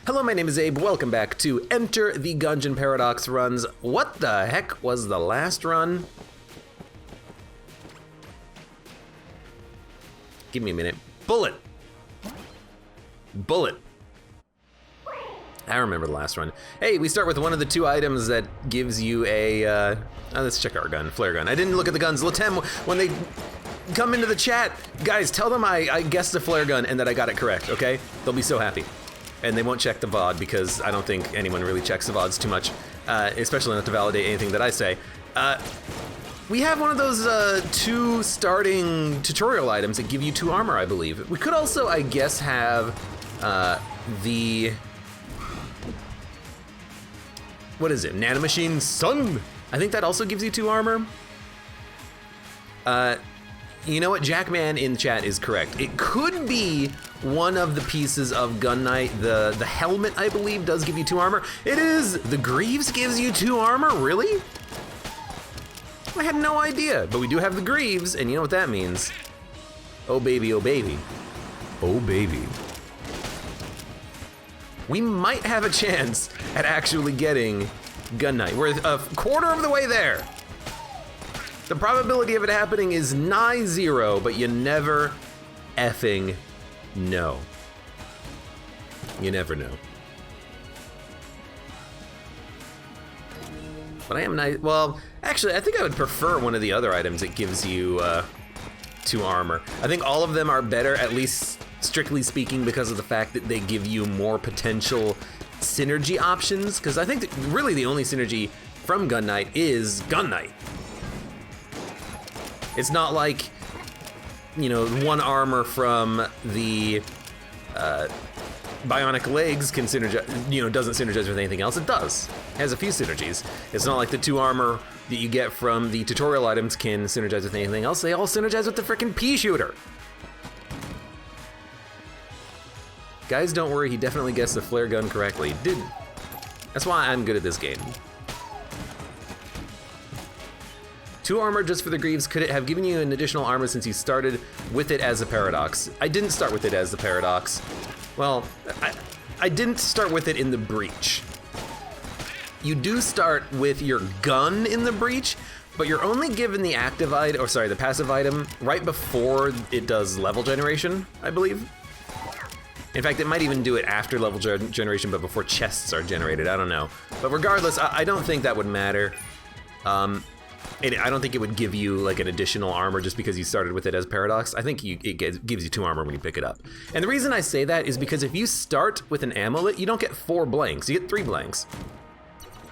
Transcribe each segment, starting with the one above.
Hello, my name is Abe. Welcome back to Enter the Gungeon Paradox runs. What the heck was the last run? Give me a minute. Bullet. Bullet. I remember the last run. Hey, we start with one of the two items that gives you a, let's check our gun, flare gun. I didn't look at the guns. Latem, when they come into the chat, guys, tell them I guessed a flare gun and that I got it correct, okay? They'll be so happy. And they won't check the VOD because I don't think anyone really checks the VODs too much, especially not to validate anything that I say. We have one of those two starting tutorial items that give you 2 armor, I believe. We could also, I guess, have the... What is it? Nanomachine Sun! I think that also gives you 2 armor. You know what? Jackman in chat is correct. It could be one of the pieces of Gun Knight. The helmet, I believe, does give you 2 armor. It is! The Greaves gives you 2 armor? Really? I had no idea, but we do have the Greaves, and you know what that means. Oh baby, oh baby. Oh baby. We might have a chance at actually getting Gun Knight. We're a quarter of the way there. The probability of it happening is nigh 0, but you never effing know. You never know. But I am nice. Well, actually, I think I would prefer one of the other items that gives you 2 armor. I think all of them are better, at least strictly speaking, because of the fact that they give you more potential synergy options. Because I think that really the only synergy from Gun Knight is Gun Knight. It's not like, you know, 1 armor from the bionic legs can synergize, you know, doesn't synergize with anything else. It does. It has a few synergies. It's not like the 2 armor that you get from the tutorial items can synergize with anything else. They all synergize with the frickin' pea shooter. Guys, don't worry, he definitely guessed the flare gun correctly. Didn't. That's why I'm good at this game. 2 armor just for the Greaves. Could it have given you an additional armor since you started with it as a paradox? I didn't start with it as the paradox. Well, I didn't start with it in the breach. You do start with your gun in the breach, but you're only given the active item, or sorry, the passive item right before it does level generation, I believe. In fact, it might even do it after level generation, but before chests are generated, I don't know. But regardless, I don't think that would matter. I don't think it would give you like an additional armor just because you started with it as paradox. I think it gives you 2 armor when you pick it up. And the reason I say that is because if you start with an amulet, you don't get 4 blanks, you get 3 blanks.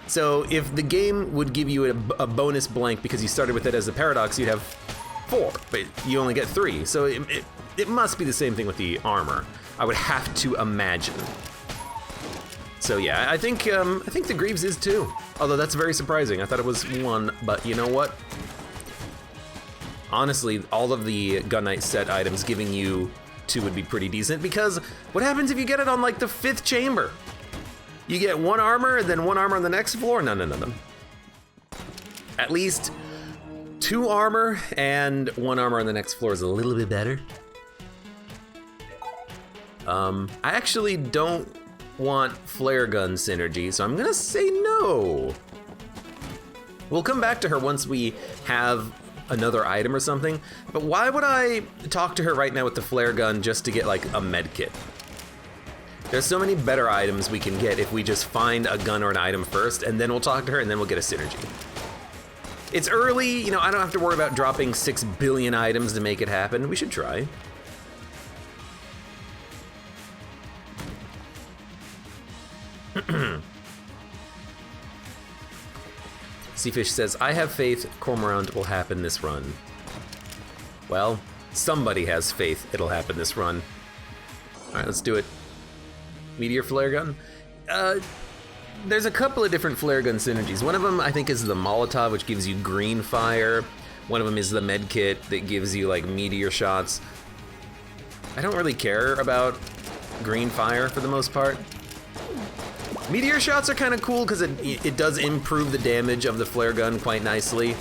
So if the game would give you a bonus blank because you started with it as a paradox, you'd have 4, but you only get 3. So it must be the same thing with the armor. I would have to imagine. So yeah, I think the Greaves is 2. Although that's very surprising. I thought it was 1, but you know what? Honestly, all of the Gun Knight set items giving you 2 would be pretty decent, because what happens if you get it on like the 5th chamber? You get 1 armor and then 1 armor on the next floor? No. At least 2 armor and 1 armor on the next floor is a little bit better. I actually don't want flare gun synergy, so I'm gonna say no. We'll come back to her once we have another item or something, but why would I talk to her right now with the flare gun just to get like a med kit? There's so many better items we can get if we just find a gun or an item first, and then we'll talk to her, and then we'll get a synergy. It's early, you know, I don't have to worry about dropping 6 billion items to make it happen. We should try. Seafish says, I have faith Cormorant will happen this run. Well, somebody has faith it'll happen this run. All right, let's do it. Meteor flare gun. There's a couple of different flare gun synergies. One of them I think is the Molotov, which gives you green fire. One of them is the med kit that gives you like meteor shots. I don't really care about green fire for the most part. Meteor shots are kind of cool because it does improve the damage of the flare gun quite nicely.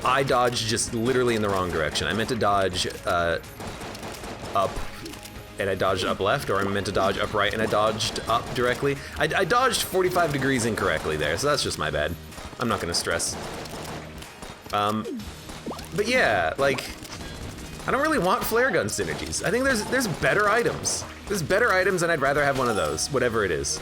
I dodged just literally in the wrong direction. I meant to dodge up and I dodged up left, or I meant to dodge up right and I dodged up directly. I dodged 45 degrees incorrectly there, so that's just my bad. I'm not gonna stress. But yeah, like, I don't really want flare gun synergies. I think there's better items. There's better items, and I'd rather have one of those, whatever it is.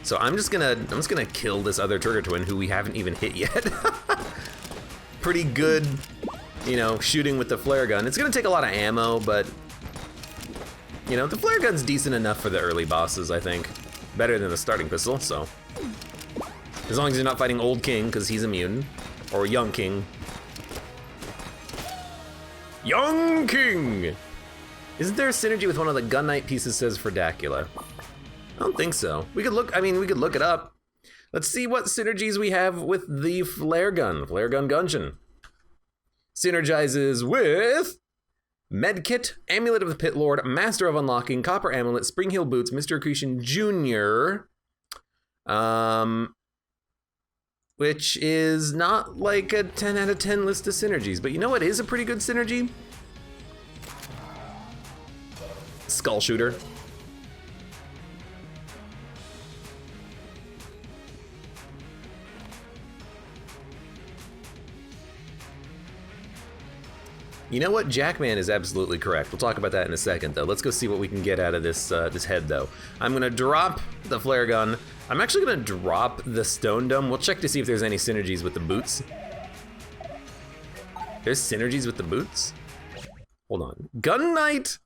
So I'm just gonna kill this other Trigger Twin who we haven't even hit yet. Pretty good, you know, shooting with the flare gun. It's gonna take a lot of ammo, but you know, the flare gun's decent enough for the early bosses, I think. Better than the starting pistol, so. As long as you're not fighting Old King, because he's immune. Or Young King. Young King! Isn't there a synergy with one of the Gun Knight pieces says for Dacula? I don't think so. We could look, I mean, we could look it up. Let's see what synergies we have with the Flare Gun Gungeon. Synergizes with Medkit, Amulet of the Pit Lord, Master of Unlocking, Copper Amulet, Spring Heel Boots, Mr. Accretion Jr., which is not like a 10 out of 10 list of synergies, but you know what is a pretty good synergy? Skull Shooter. You know what? Jackman is absolutely correct. We'll talk about that in a second, though. Let's go see what we can get out of this this head, though. I'm gonna drop the flare gun. I'm actually gonna drop the stone dome. We'll check to see if there's any synergies with the boots. There's synergies with the boots? Hold on. Gun Knight,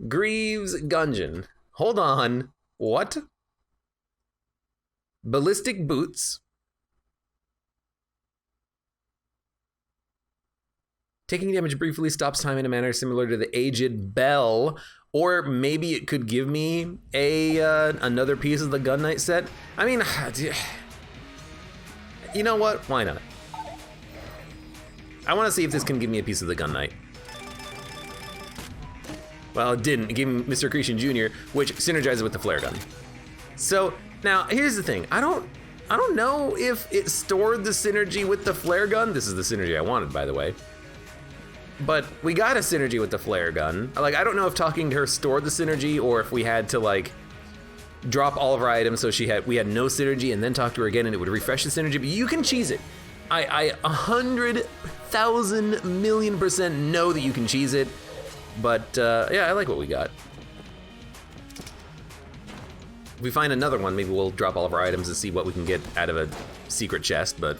Greaves, Gungeon. Hold on. What? Ballistic boots. Taking damage briefly stops time in a manner similar to the Aged Bell, or maybe it could give me a another piece of the Gun Knight set. I mean, you know what? Why not? I want to see if this can give me a piece of the Gun Knight. Well, it didn't. It gave me Mr. Accretion Jr., which synergizes with the flare gun. So now here's the thing. I don't know if it stored the synergy with the flare gun. This is the synergy I wanted, by the way. But we got a synergy with the flare gun. Like, I don't know if talking to her stored the synergy or if we had to like drop all of our items so we had no synergy and then talk to her again and it would refresh the synergy, but you can cheese it. I 100,000,000,000% know that you can cheese it, but yeah, I like what we got. If we find another one, maybe we'll drop all of our items and see what we can get out of a secret chest, but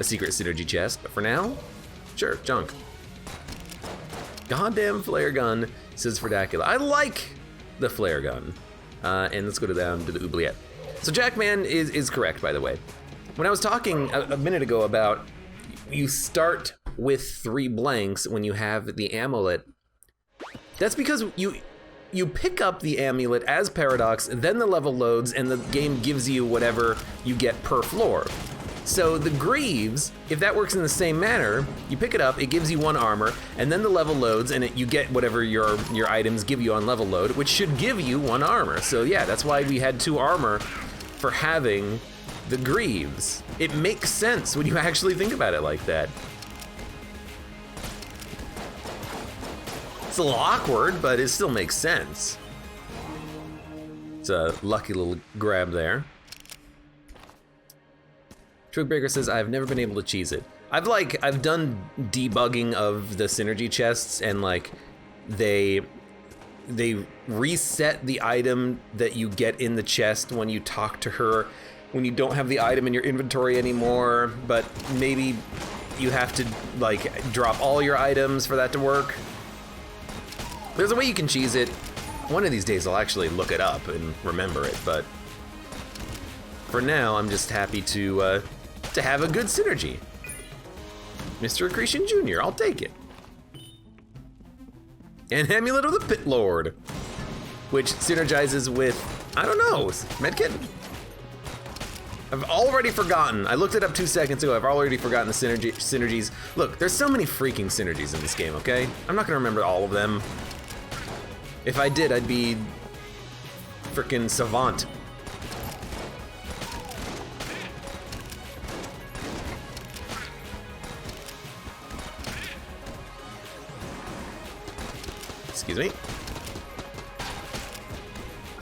a secret synergy chest. But for now, sure, junk. Goddamn flare gun, says for Dacula. I like the flare gun. And let's go down to the oubliette. So Jackman is correct, by the way. When I was talking a minute ago about you start with 3 blanks when you have the amulet, that's because you pick up the amulet as Paradox, then the level loads, and the game gives you whatever you get per floor. So the Greaves, if that works in the same manner, you pick it up, it gives you 1 armor, and then the level loads, and you get whatever your items give you on level load, which should give you 1 armor. So yeah, that's why we had 2 armor for having the Greaves. It makes sense when you actually think about it like that. It's a little awkward, but it still makes sense. It's a lucky little grab there. Trickbreaker says, I've never been able to cheese it. I've done debugging of the synergy chests, and like they reset the item that you get in the chest when you talk to her, when you don't have the item in your inventory anymore, but maybe you have to like drop all your items for that to work. There's a way you can cheese it. One of these days I'll actually look it up and remember it, but for now I'm just happy to have a good synergy. Mr. Accretion Jr., I'll take it. And Amulet of the Pit Lord, which synergizes with, I don't know, Medkit? I've already forgotten. I looked it up 2 seconds ago. I've already forgotten the synergies. Look, there's so many freaking synergies in this game, okay? I'm not gonna remember all of them. If I did, I'd be frickin' savant. Excuse me.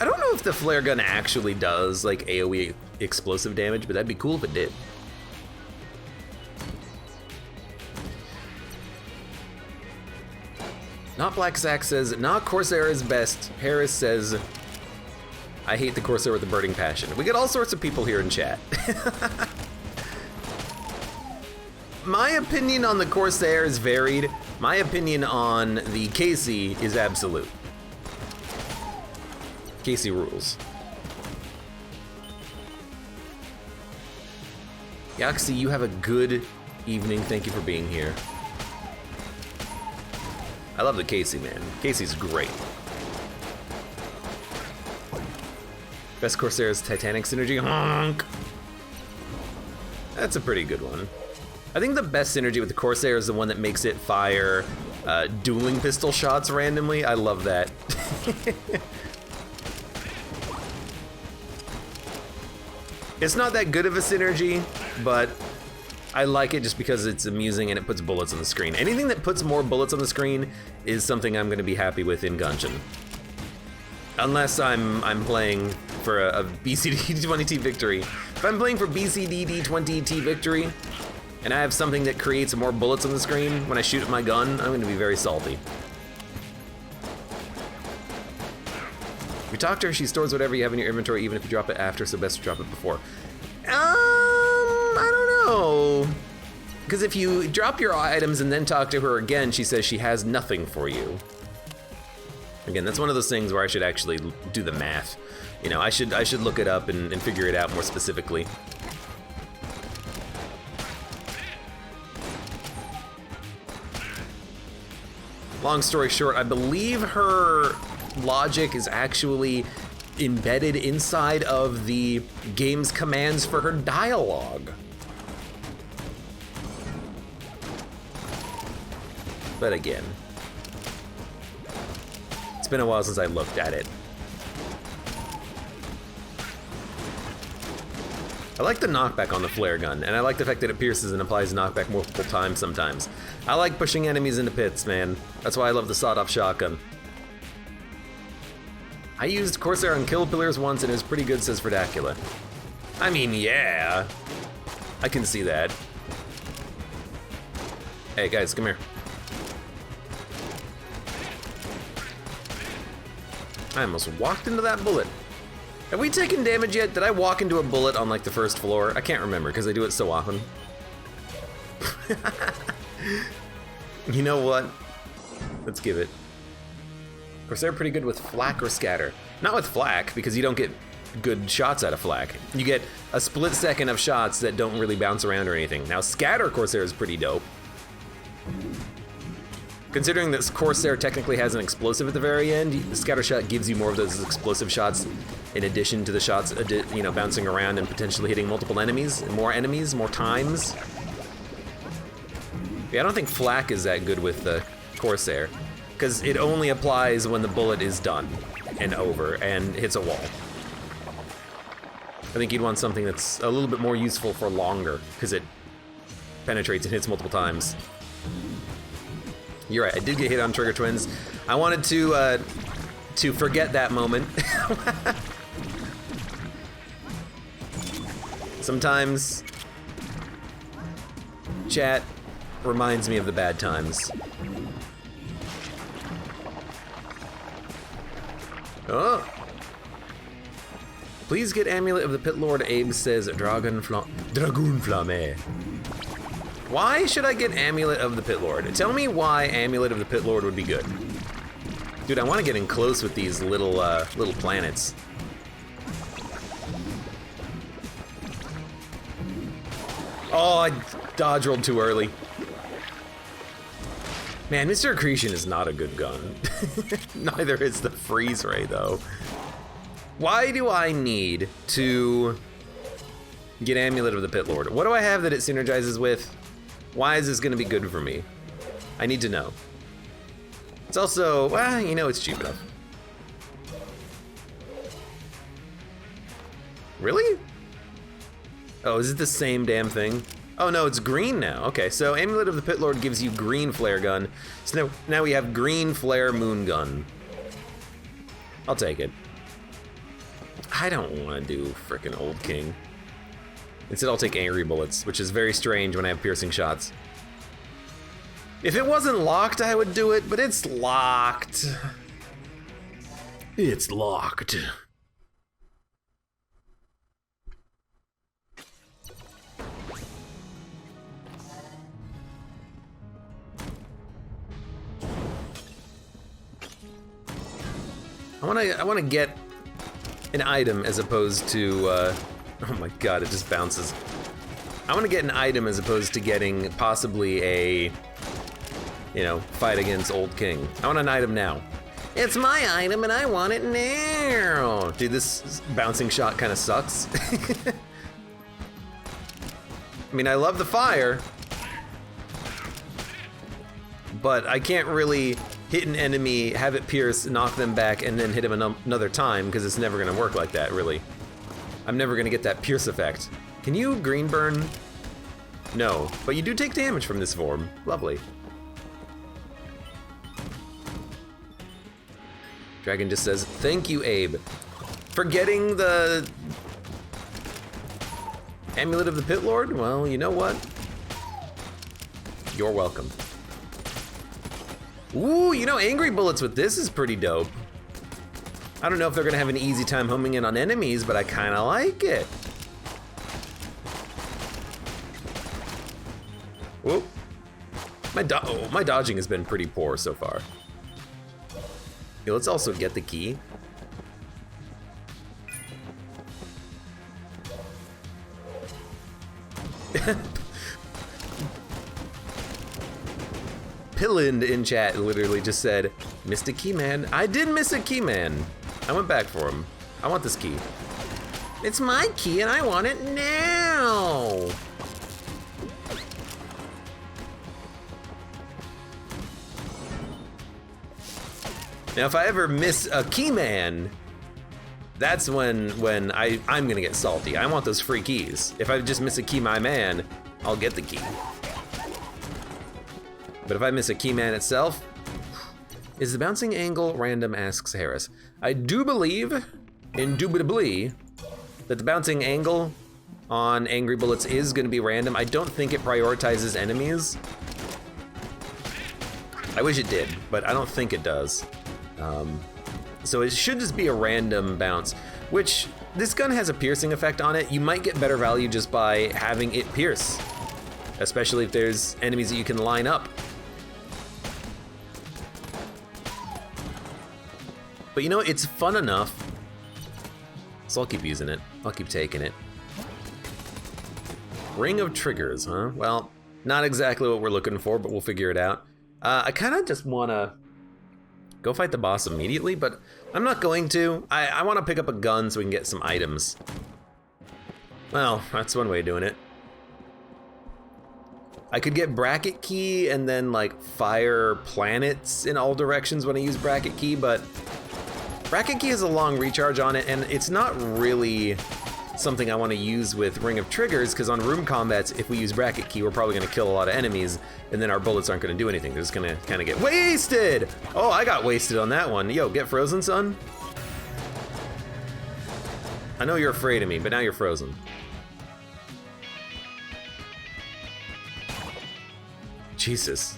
I don't know if the flare gun actually does like AoE explosive damage, but that'd be cool if it did. Not Black Sack says, not Corsair is best. Harris says, I hate the Corsair with a burning passion. We get all sorts of people here in chat. My opinion on the Corsair is varied. My opinion on the Casey is absolute. Casey rules. Yaxi, you have a good evening. Thank you for being here. I love the Casey, man. Casey's great. Best Corsair is Titanic Synergy. Honk! That's a pretty good one. I think the best synergy with the Corsair is the one that makes it fire dueling pistol shots randomly. I love that. It's not that good of a synergy, but I like it just because it's amusing and it puts bullets on the screen. Anything that puts more bullets on the screen is something I'm going to be happy with in Gungeon. Unless I'm playing for a BCD20T victory. If I'm playing for BCDD20T victory, and I have something that creates more bullets on the screen when I shoot at my gun, I'm going to be very salty. If you talk to her, she stores whatever you have in your inventory, even if you drop it after, so best to drop it before. I don't know. Because if you drop your items and then talk to her again, she says she has nothing for you. Again, that's one of those things where I should actually do the math. You know, I should look it up and figure it out more specifically. Long story short, I believe her logic is actually embedded inside of the game's commands for her dialogue. But again, it's been a while since I looked at it. I like the knockback on the flare gun, and I like the fact that it pierces and applies knockback multiple times sometimes. I like pushing enemies into pits, man. That's why I love the sawed-off shotgun. I used Corsair on Kill Pillars once and it was pretty good, says Verdacula. I mean, yeah. I can see that. Hey guys, come here. I almost walked into that bullet. Have we taken damage yet? Did I walk into a bullet on like the first floor? I can't remember because I do it so often. You know what? Let's give it. Corsair pretty good with flak or scatter. Not with flak, because you don't get good shots out of flak. You get a split second of shots that don't really bounce around or anything. Now scatter Corsair is pretty dope. Considering that Corsair technically has an explosive at the very end, the scatter shot gives you more of those explosive shots in addition to the shots, you know, bouncing around and potentially hitting multiple enemies, more times. Yeah, I don't think flak is that good with the Corsair, because it only applies when the bullet is done and over and hits a wall. I think you'd want something that's a little bit more useful for longer, because it penetrates and hits multiple times. You're right, I did get hit on Trigger Twins. I wanted to forget that moment. Sometimes chat reminds me of the bad times. Oh! Please get Amulet of the Pit Lord, Abe says Dragoon Flamme. Why should I get Amulet of the Pit Lord? Tell me why Amulet of the Pit Lord would be good. Dude, I want to get in close with these little planets. Oh, I dodge rolled too early. Man, Mr. Accretion is not a good gun. Neither is the freeze ray, though. Why do I need to get Amulet of the Pit Lord? What do I have that it synergizes with? Why is this gonna be good for me? I need to know. It's also, well, you know, it's cheap enough. Really? Oh, is it the same damn thing? Oh no, it's green now. Okay, so Amulet of the Pit Lord gives you green flare gun. So now we have green flare moon gun. I'll take it. I don't want to do frickin' Old King. Instead, I'll take angry bullets, which is very strange when I have piercing shots. If it wasn't locked, I would do it, but it's locked. It's locked. I want to get an item as opposed to, oh my god, it just bounces. I want to get an item as opposed to getting possibly a, you know, fight against Old King. I want an item now. It's my item and I want it now. Dude, this bouncing shot kind of sucks. I mean, I love the fire, but I can't really hit an enemy, have it pierce, knock them back, and then hit him another time, because it's never gonna work like that, really. I'm never gonna get that pierce effect. Can you green burn? No, but you do take damage from this form. Lovely. Dragon just says, thank you, Abe. For getting the Amulet of the Pit Lord? Well, you know what? You're welcome. Ooh, you know, angry bullets with this is pretty dope. I don't know if they're gonna have an easy time homing in on enemies, but I kinda like it. Whoop. My dodging has been pretty poor so far. Okay, let's also get the key. Pillind in chat literally just said, missed a key man. I did miss a key man. I went back for him. I want this key. It's my key and I want it now. Now if I ever miss a key man, that's when I'm gonna get salty. I want those free keys. If I just miss a key my man, I'll get the key. But if I miss a key man itself, is the bouncing angle random, asks Harris. I do believe, indubitably, that the bouncing angle on angry bullets is gonna be random. I don't think it prioritizes enemies. I wish it did, but I don't think it does. So it should just be a random bounce, which this gun has a piercing effect on it. You might get better value just by having it pierce, especially if there's enemies that you can line up. But you know, it's fun enough, so I'll keep using it. I'll keep taking it. Ring of triggers, huh? Well, not exactly what we're looking for, but we'll figure it out. I kind of just want to go fight the boss immediately, but I'm not going to. I want to pick up a gun so we can get some items. Well, that's one way of doing it. I could get bracket key and then like fire planets in all directions when I use bracket key, but bracket key has a long recharge on it and it's not really something I want to use with Ring of Triggers, because on room combats, if we use bracket key, we're probably going to kill a lot of enemies, and then our bullets aren't going to do anything. They're just going to kind of get wasted. Oh, I got wasted on that one. Yo, get frozen, son. I know you're afraid of me, but now you're frozen. Jesus.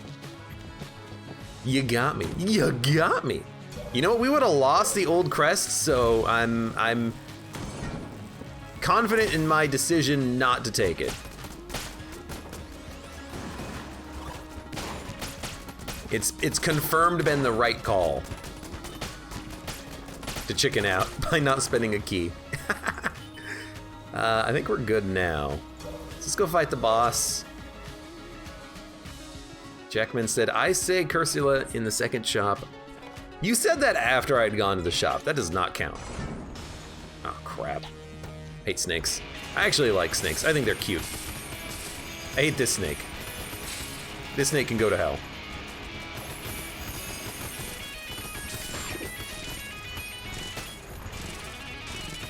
You got me. You got me. You know what? We would have lost the old crest, so I'm confident in my decision not to take it. It's confirmed been the right call to chicken out by not spending a key. I think we're good now. Let's go fight the boss. Jackman said, I say Cursula in the second shop. You said that after I'd gone to the shop. That does not count. Oh, crap. Hate snakes. I actually like snakes. I think they're cute. I hate this snake. This snake can go to hell.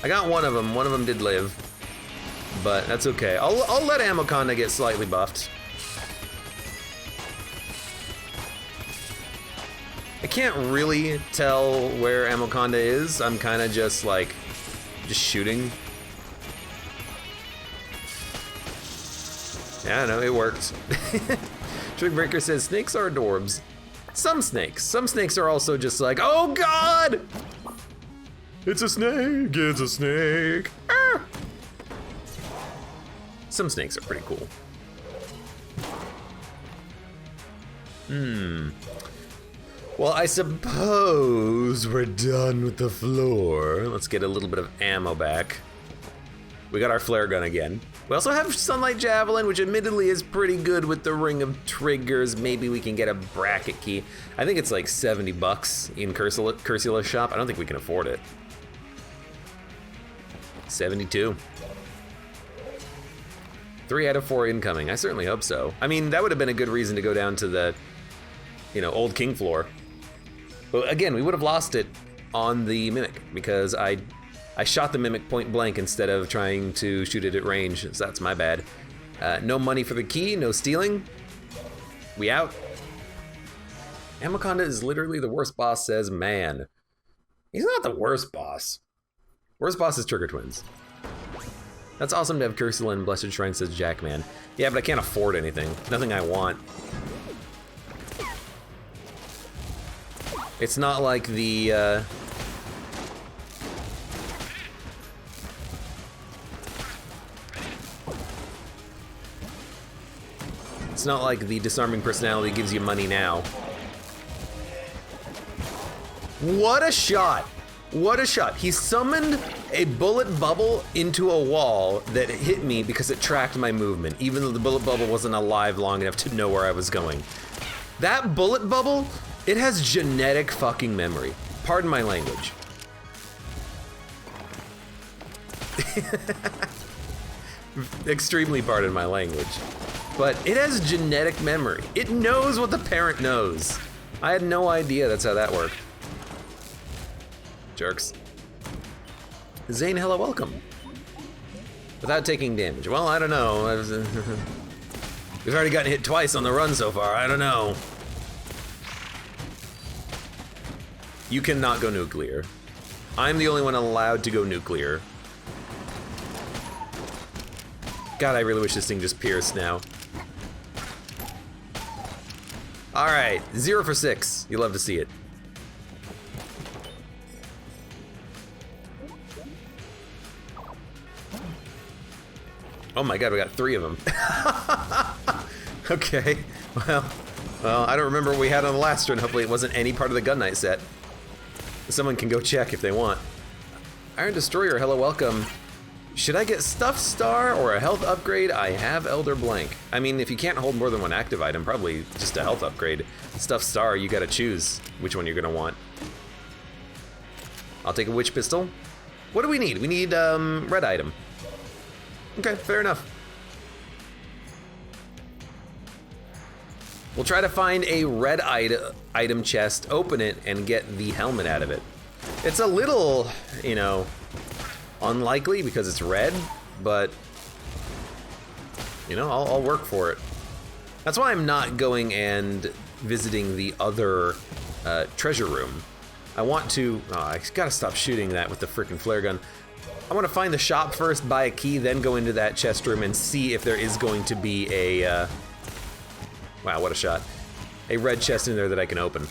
I got one of them. One of them did live. but that's okay. I'll let AbeClancy get slightly buffed. I can't really tell where AbeClancy is. I'm kind of just like, just shooting. Yeah, no, it worked. Trickbreaker says snakes are adorbs. Some snakes. Some snakes are also just like, oh God! It's a snake, it's a snake. Ah! Some snakes are pretty cool. Well, I suppose we're done with the floor. Let's get a little bit of ammo back. We got our flare gun again. We also have Sunlight Javelin, which admittedly is pretty good with the ring of triggers. Maybe we can get a bracket key. I think it's like 70 bucks in Cursula's shop. I don't think we can afford it. 72. 3 out of 4 incoming. I certainly hope so. I mean, that would have been a good reason to go down to the, you know, old king floor. But again, we would have lost it on the Mimic because I shot the Mimic point blank instead of trying to shoot it at range, so that's my bad. No money for the key, no stealing. We out. AbeClancy is literally the worst boss, says man. He's not the worst boss. Worst boss is Trigger Twins. That's awesome to have Cursula and Blessed Shrine, says Jackman. Yeah, but I can't afford anything. Nothing I want. It's not like the, it's not like the disarming personality gives you money now. What a shot! What a shot. He summoned a bullet bubble into a wall that hit me because it tracked my movement, even though the bullet bubble wasn't alive long enough to know where I was going. That bullet bubble, it has genetic fucking memory. Pardon my language. Extremely pardon my language. But it has genetic memory. It knows what the parent knows. I had no idea that's how that worked. Jerks. Zane, hello, welcome. Without taking damage. Well, I don't know. We've already gotten hit twice on the run so far. I don't know. You cannot go nuclear. I'm the only one allowed to go nuclear. God, I really wish this thing just pierced now. All right, 0 for 6. You love to see it. Oh my God, we got 3 of them. Okay, well, I don't remember what we had on the last run. Hopefully it wasn't any part of the Gun Knight set. Someone can go check if they want. Iron Destroyer, hello, welcome. Should I get Stuffed Star or a health upgrade? I have Elder Blank. I mean, if you can't hold more than 1 active item, probably just a health upgrade. Stuffed Star, you gotta choose which one you're gonna want. I'll take a Witch Pistol. What do we need? We need red item. Okay, fair enough. We'll try to find a red item chest, open it, and get the helmet out of it. It's a little, you know, unlikely because it's red, but, you know, I'll work for it. That's why I'm not going and visiting the other treasure room. I want to, I gotta stop shooting that with the frickin' flare gun. I want to find the shop first, buy a key, then go into that chest room and see if there is going to be a, wow, what a shot. A red chest in there that I can open.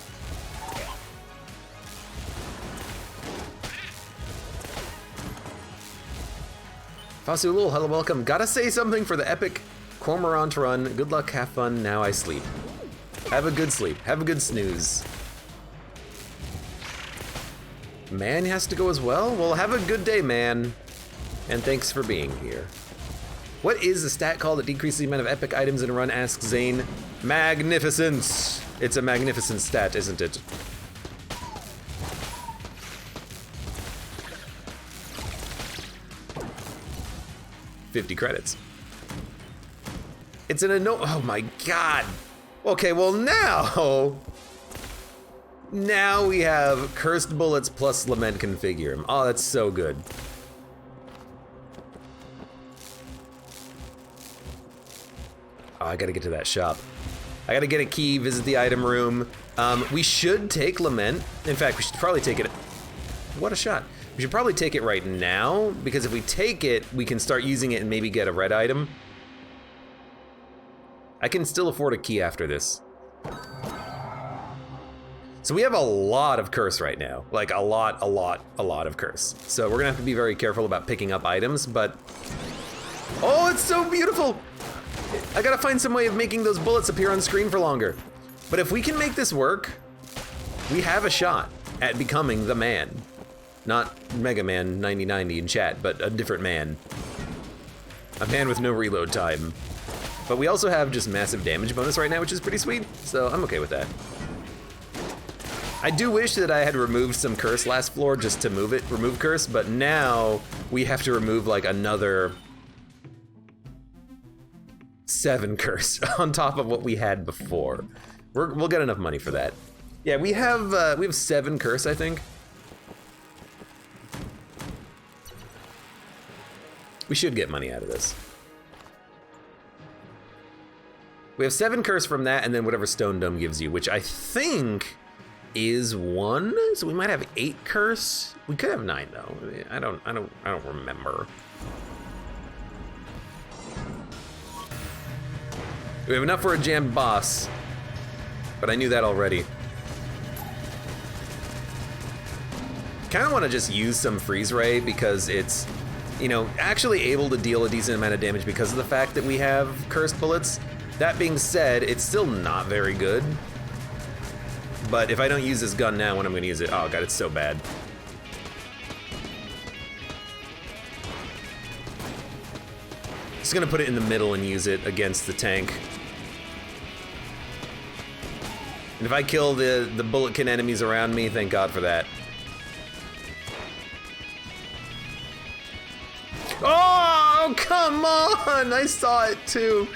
Fasulul, hello, welcome. Gotta say something for the epic Cormorant run. Good luck, have fun, now I sleep. Have a good sleep, have a good snooze. Man has to go as well? Well, have a good day, man. And thanks for being here. What is the stat called that decreases the amount of epic items in a run, asks Zane. Magnificence. It's a magnificent stat, isn't it? $50 credits. It's an oh my God. Okay, well now we have Cursed Bullets plus Lament Configure. Oh, that's so good. I gotta get to that shop. I gotta get a key, visit the item room. We should take Lament. In fact, we should probably take it. What a shot. We should probably take it right now, because if we take it, we can start using it and maybe get a red item. I can still afford a key after this. So we have a lot of curse right now. Like a lot of curse. So we're gonna have to be very careful about picking up items, but... Oh, it's so beautiful! I gotta find some way of making those bullets appear on screen for longer. But if we can make this work, we have a shot at becoming the man. Not Mega Man 9090 in chat, but a different man. A man with no reload time. But we also have just massive damage bonus right now, which is pretty sweet, so I'm okay with that. I do wish that I had removed some curse last floor just to remove curse, but now we have to remove like another 7 curse on top of what we had before. We'll get enough money for that. Yeah, we have 7 curse, I think. We should get money out of this. We have 7 curse from that, and then whatever Stone Dome gives you, which I think is 1. So we might have 8 curse. We could have 9 though. I don't remember. We have enough for a jammed boss, but I knew that already. Kind of want to just use some freeze ray because it's, you know, actually able to deal a decent amount of damage because of the fact that we have cursed bullets. That being said, it's still not very good. But if I don't use this gun now, when I'm gonna use it, oh god, it's so bad. Just gonna put it in the middle and use it against the tank. And if I kill the bulletkin enemies around me, thank God for that. Oh, come on! I saw it too.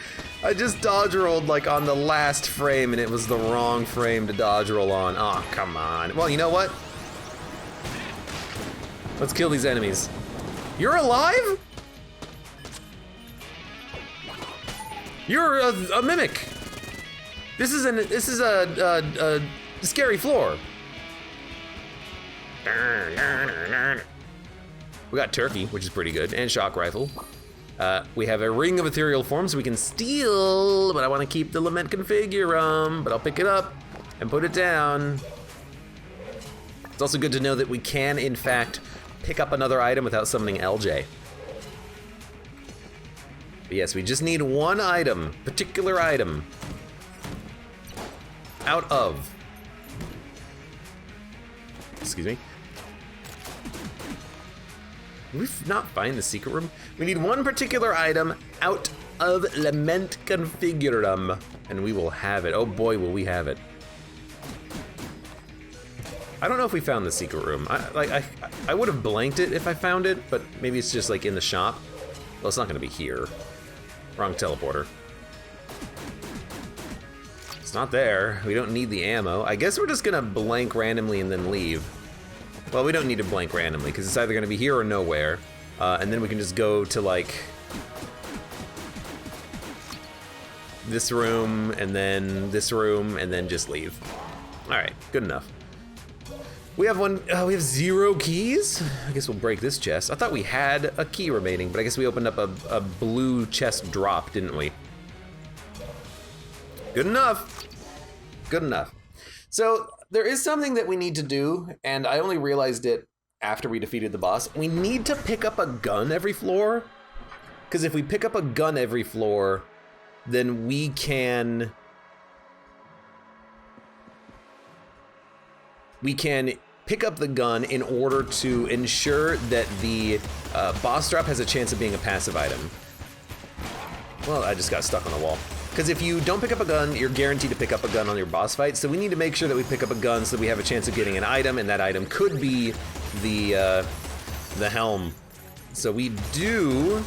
I just dodge rolled like on the last frame and it was the wrong frame to dodge roll on. Oh, come on. Well, you know what? Let's kill these enemies. You're alive? You're a mimic. This is a scary floor. We got turkey, which is pretty good, and shock rifle. We have a ring of ethereal form, so we can steal, but I want to keep the lament configure, but I'll pick it up and put it down. It's also good to know that we can, in fact, pick up another item without summoning LJ. But yes, we just need one item, particular item, out of. Excuse me. Did we not find the secret room? We need one particular item out of Lament Configurum, and we will have it. Oh boy, will we have it. I don't know if we found the secret room. I would have blanked it if I found it, but maybe it's just like in the shop. Well, it's not gonna be here. Wrong teleporter. It's not there. We don't need the ammo. I guess we're just gonna blank randomly and then leave. Well, we don't need to blank randomly because it's either gonna be here or nowhere. And then we can just go to like this room and then this room and then just leave. All right, good enough. We have we have 0 keys? I guess we'll break this chest. I thought we had a key remaining, but I guess we opened up a blue chest drop, didn't we? Good enough. Good enough. So there is something that we need to do, and I only realized it after we defeated the boss. We need to pick up a gun every floor, because if we pick up a gun every floor, then we can pick up the gun in order to ensure that the boss drop has a chance of being a passive item. Well, I just got stuck on the wall. Because if you don't pick up a gun, you're guaranteed to pick up a gun on your boss fight, so we need to make sure that we pick up a gun so that we have a chance of getting an item, and that item could be the helm. So we do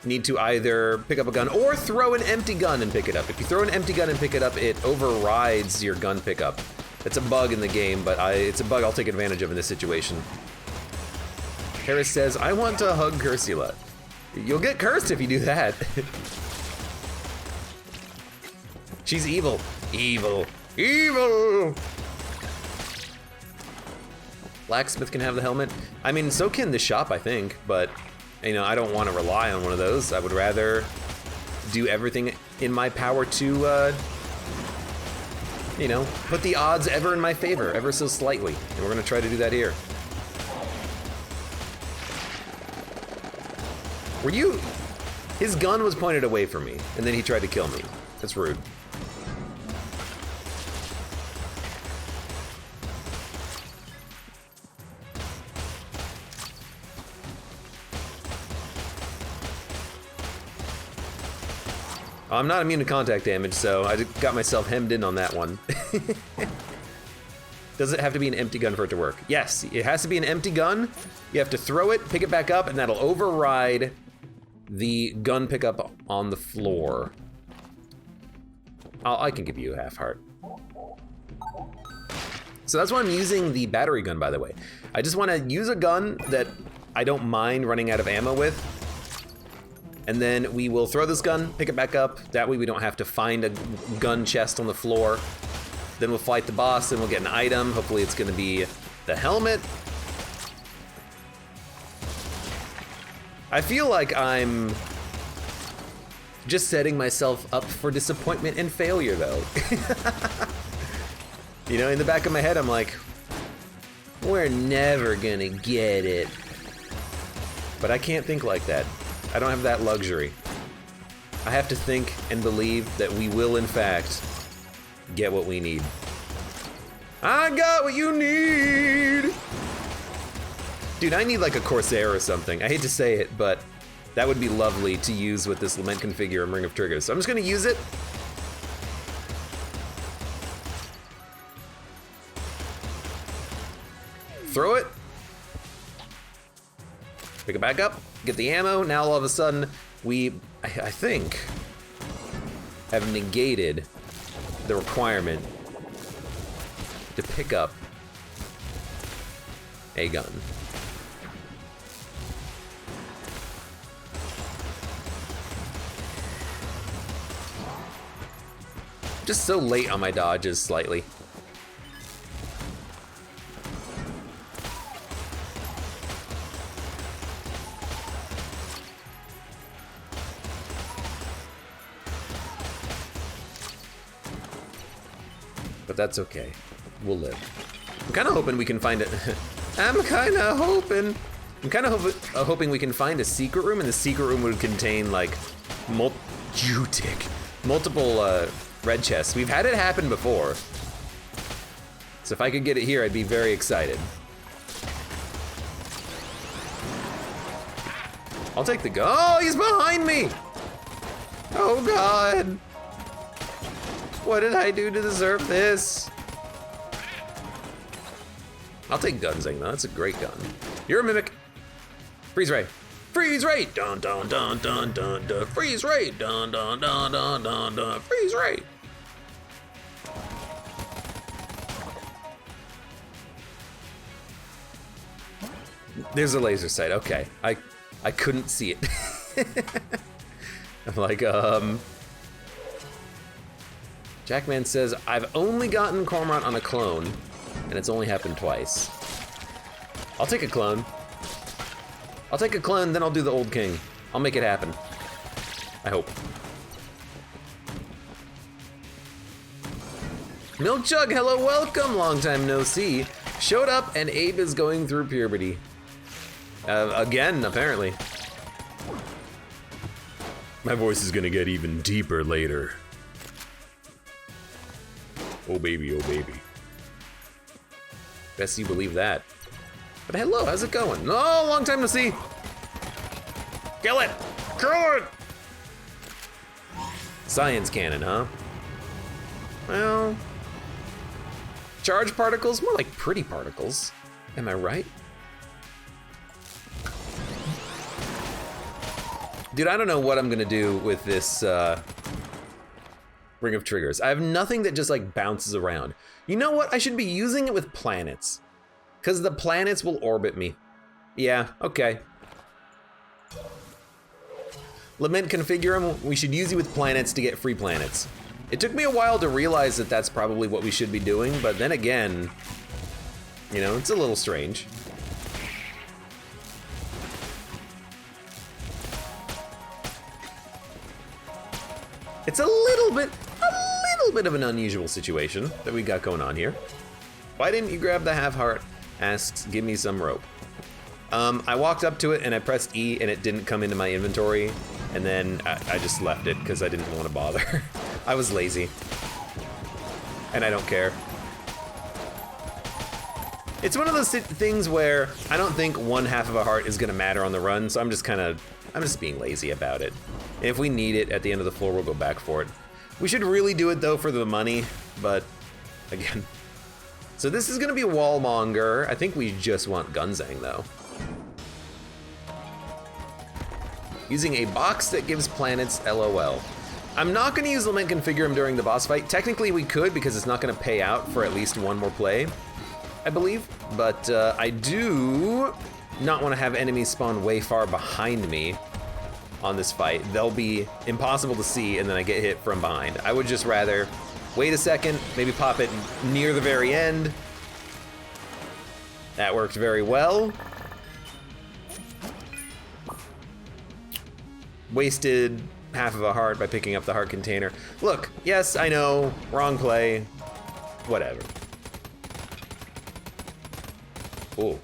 need to either pick up a gun or throw an empty gun and pick it up. If you throw an empty gun and pick it up, it overrides your gun pickup. It's a bug in the game, but it's a bug I'll take advantage of in this situation. Harris says, I want to hug Cursula. You'll get cursed if you do that. She's evil. Evil. Evil! Blacksmith can have the helmet. I mean, so can the shop, I think, but, you know, I don't want to rely on one of those. I would rather do everything in my power to, you know, put the odds ever in my favor, ever so slightly. And we're gonna try to do that here. Were you... His gun was pointed away from me, and then he tried to kill me. That's rude. I'm not immune to contact damage, so I got myself hemmed in on that one. Does it have to be an empty gun for it to work? Yes, it has to be an empty gun. You have to throw it, pick it back up, and that'll override the gun pickup on the floor. I can give you a half heart. So that's why I'm using the battery gun, by the way. I just want to use a gun that I don't mind running out of ammo with. And then we will throw this gun, pick it back up. That way we don't have to find a gun chest on the floor. Then we'll fight the boss and we'll get an item. Hopefully it's gonna be the helmet. I feel like I'm just setting myself up for disappointment and failure though. You know, in the back of my head, I'm like, we're never gonna get it. But I can't think like that. I don't have that luxury. I have to think and believe that we will, in fact, get what we need. I got what you need! Dude, I need like a Corsair or something. I hate to say it, but that would be lovely to use with this Lament Configure and Ring of Triggers. So I'm just gonna use it. Throw it. Pick it back up, get the ammo. Now all of a sudden, I think, have negated the requirement to pick up a gun. Just so late on my dodges, slightly. But that's okay. We'll live. I'm kind of hoping we can find it. I'm kind of hoping we can find a secret room, and the secret room would contain like multiple red chests. We've had it happen before. So if I could get it here, I'd be very excited. I'll take the gun. Oh, he's behind me! Oh God. What did I do to deserve this? I'll take Gunzing though, that's a great gun. You're a mimic. Freeze ray. Freeze ray! Dun dun dun dun dun dun. Freeze ray! Dun dun dun dun dun dun. Freeze ray! There's a laser sight, okay. I couldn't see it. I'm like, Jackman says, I've only gotten Cormorant on a clone, and it's only happened twice. I'll take a clone. I'll take a clone, then I'll do the Old King. I'll make it happen. I hope. Milk Jug, hello, welcome, long time no see. Showed up and Abe is going through puberty. Again, apparently. My voice is gonna get even deeper later. Oh baby, oh baby. Best you believe that. But hello, how's it going? Oh, long time to see. Kill it! Kill it! Science cannon, huh? Well, charge particles, more like pretty particles. Am I right? Dude, I don't know what I'm gonna do with this Ring of Triggers. I have nothing that just like bounces around. You know what? I should be using it with planets, because the planets will orbit me. Yeah, okay. Lament Configure 'em, we should use you with planets to get free planets. It took me a while to realize that that's probably what we should be doing, but then again, you know, it's a little strange. It's a little bit of an unusual situation that we got going on here. Why didn't you grab the half heart? Asks, give me some rope. I walked up to it and I pressed E and it didn't come into my inventory, and then I just left it because I didn't want to bother. I was lazy. And I don't care. It's one of those things where I don't think one half of a heart is gonna matter on the run, so I'm just being lazy about it. And if we need it at the end of the floor, we'll go back for it. We should really do it though for the money, but again. So this is gonna be a wallmonger. I think we just want Gunzang though. Using a box that gives planets LOL. I'm not gonna use Lament Configurum during the boss fight. Technically we could because it's not gonna pay out for at least one more play, I believe. But I do not wanna have enemies spawn way far behind me on this fight. They'll be impossible to see and then I get hit from behind. I would just rather wait a second, maybe pop it near the very end. That worked very well. Wasted half of a heart by picking up the heart container. Look, yes, I know, wrong play, whatever. Oh,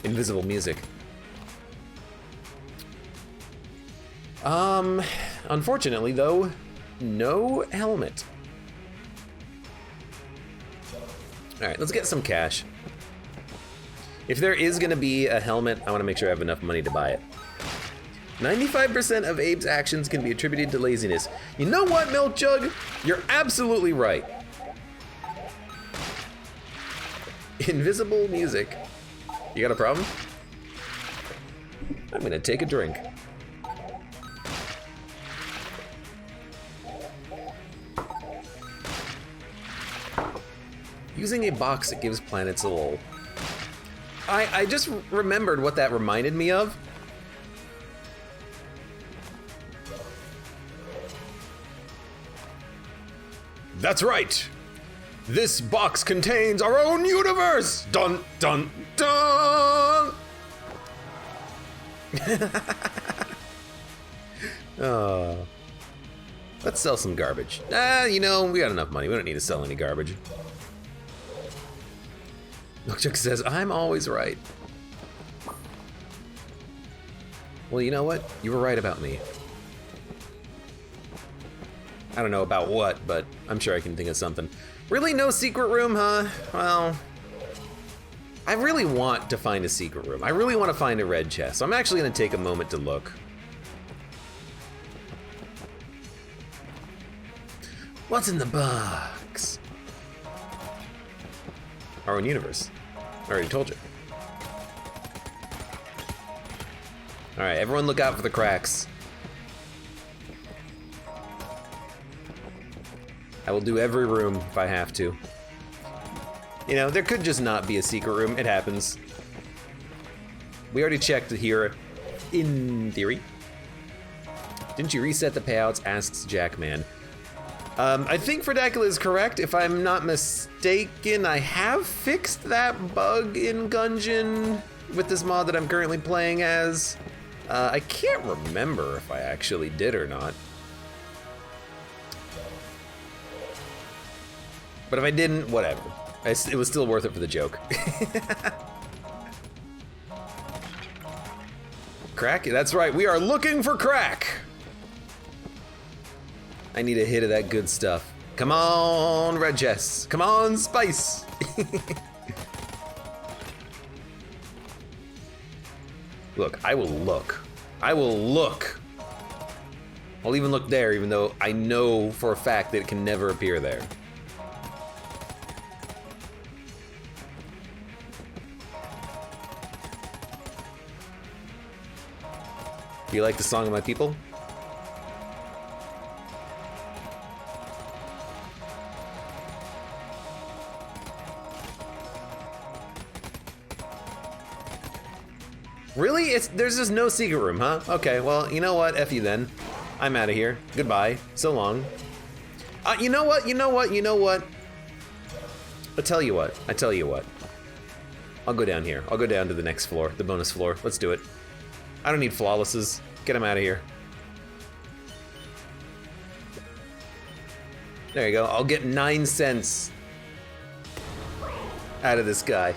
invisible music. Unfortunately though, no helmet. All right, let's get some cash. If there is gonna be a helmet, I wanna make sure I have enough money to buy it. 95% of Abe's actions can be attributed to laziness. You know what, Milk Jug? You're absolutely right. Invisible music. You got a problem? I'm gonna take a drink. Using a box that gives planets a lull. I just remembered what that reminded me of. That's right. This box contains our own universe. Dun dun dun. Oh. Let's sell some garbage. You know, we got enough money. We don't need to sell any garbage. Milkchuck says, I'm always right. Well, you know what? You were right about me. I don't know about what, but I'm sure I can think of something. Really, no secret room, huh? Well, I really want to find a secret room. I really want to find a red chest, so I'm actually gonna take a moment to look. What's in the box? Our own universe. I already told you. All right, everyone look out for the cracks. I will do every room if I have to. You know, there could just not be a secret room. It happens. We already checked here, in theory. Didn't you reset the payouts? Asks Jackman. I think Fredacula is correct. If I'm not mistaken, I have fixed that bug in Gungeon with this mod that I'm currently playing as. I can't remember if I actually did or not. But if I didn't, whatever. It was still worth it for the joke. Crack? That's right, we are looking for crack! I need a hit of that good stuff. Come on, red chests. Come on, spice! Look, I will look. I will look! I'll even look there, even though I know for a fact that it can never appear there. Do you like the Song of My People? Really? There's just no secret room, huh? Okay, well, you know what? F you then. I'm out of here. Goodbye. So long. You know what? You know what? You know what? I tell you what. I tell you what. I'll go down here. I'll go down to the next floor, the bonus floor. Let's do it. I don't need flawlesses. Get them out of here. There you go. I'll get 9 cents out of this guy.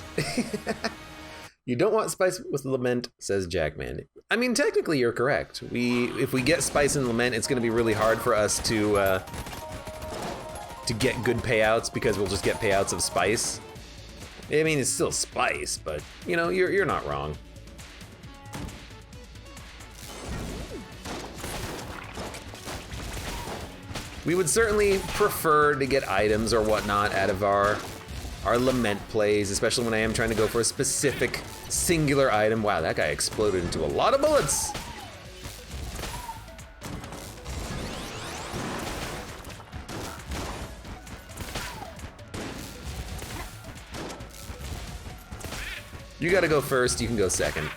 You don't want spice with lament, says Jackman. I mean, technically you're correct. If we get spice and lament, it's going to be really hard for us to get good payouts because we'll just get payouts of spice. I mean, it's still spice, but you know, you're not wrong. We would certainly prefer to get items or whatnot out of our lament plays, especially when I am trying to go for a specific singular item. Wow, that guy exploded into a lot of bullets. You gotta go first, you can go second.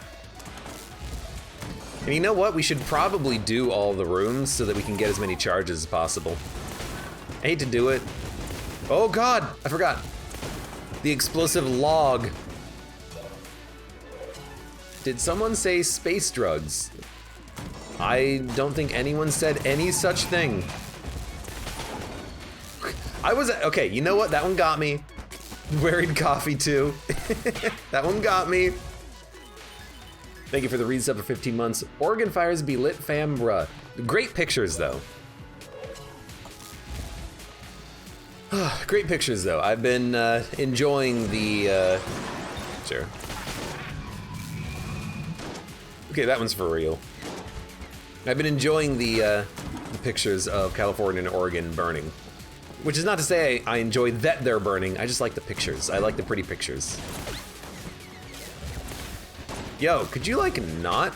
And you know what? We should probably do all the rooms so that we can get as many charges as possible. I hate to do it. Oh God, I forgot. The explosive log. Did someone say space drugs? I don't think anyone said any such thing. Okay, you know what? That one got me. Wearing coffee too. That one got me. Thank you for the resub for 15 months. Oregon fires be lit, fam, bruh. Great pictures though. Great pictures though. I've been enjoying the, sure. Okay, that one's for real. I've been enjoying the pictures of California and Oregon burning. Which is not to say I enjoy that they're burning, I just like the pictures. I like the pretty pictures. Yo, could you like not?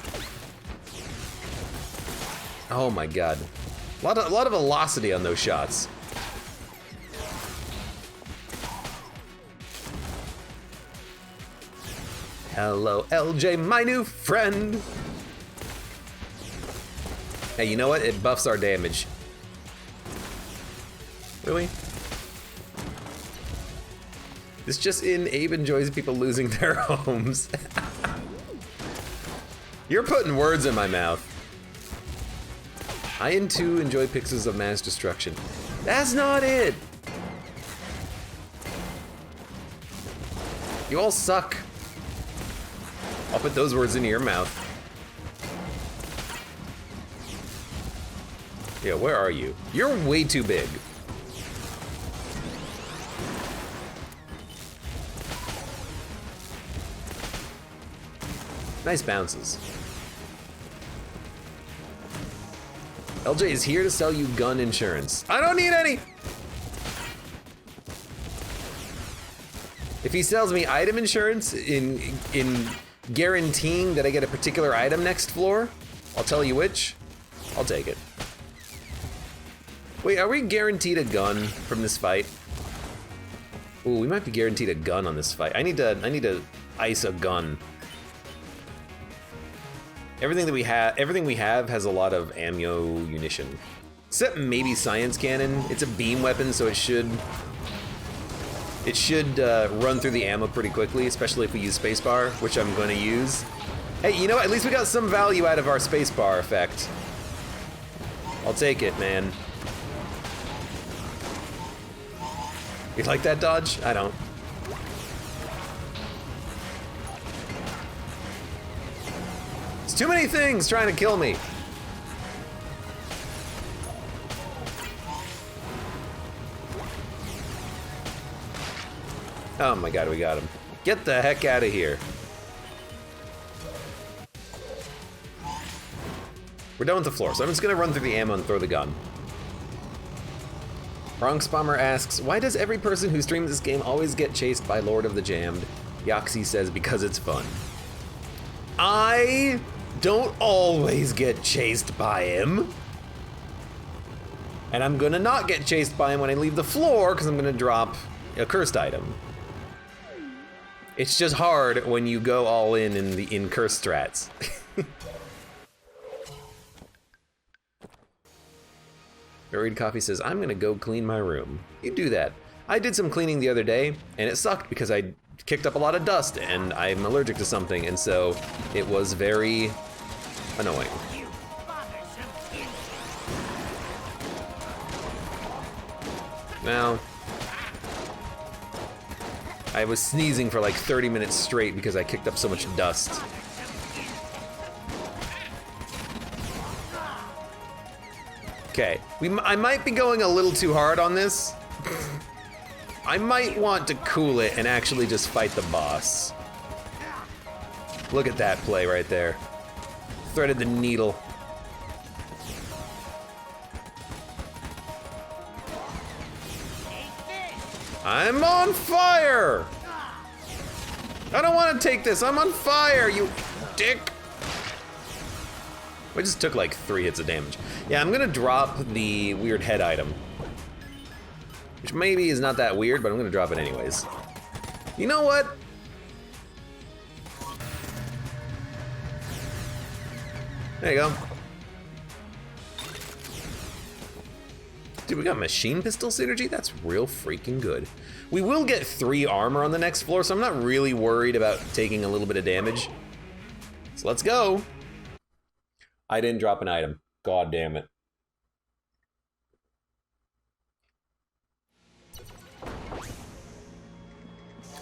Oh my God. A lot of velocity on those shots. Hello, LJ, my new friend. Hey, you know what? It buffs our damage. Really? This just in, Abe enjoys people losing their homes. You're putting words in my mouth. I too enjoy pictures of mass destruction. That's not it! You all suck. I'll put those words into your mouth. Yeah, where are you? You're way too big. Nice bounces. LJ is here to sell you gun insurance. I don't need any! If he sells me item insurance in guaranteeing that I get a particular item next floor, I'll tell you which, I'll take it. Wait, are we guaranteed a gun from this fight? Ooh, we might be guaranteed a gun on this fight. I need to ice a gun. Everything we have has a lot of ammunition. Except maybe science cannon. It's a beam weapon, so it should run through the ammo pretty quickly, especially if we use spacebar, which I'm going to use. Hey, you know what? At least we got some value out of our spacebar effect. I'll take it, man. You like that dodge? I don't. It's too many things trying to kill me. Oh my God, we got him. Get the heck out of here. We're done with the floor, so I'm just gonna run through the ammo and throw the gun. Bronx Bomber asks, why does every person who streams this game always get chased by Lord of the Jammed? Yoxie says, because it's fun. I don't always get chased by him. And I'm gonna not get chased by him when I leave the floor because I'm gonna drop a cursed item. It's just hard when you go all in cursed strats. Buried Coffee says, I'm gonna go clean my room. You do that. I did some cleaning the other day, and it sucked because I kicked up a lot of dust, and I'm allergic to something, and so it was very annoying. Now, I was sneezing for like 30 minutes straight because I kicked up so much dust. Okay, I might be going a little too hard on this. I might want to cool it and actually just fight the boss. Look at that play right there. Threaded the needle. I'm on fire! I don't want to take this, I'm on fire, you dick! I just took like 3 hits of damage. Yeah, I'm gonna drop the weird head item. Which maybe is not that weird, but I'm gonna drop it anyways. You know what? There you go. Dude, we got machine pistol synergy? That's real freaking good. We will get 3 armor on the next floor, so I'm not really worried about taking a little bit of damage. So let's go. I didn't drop an item. God damn it.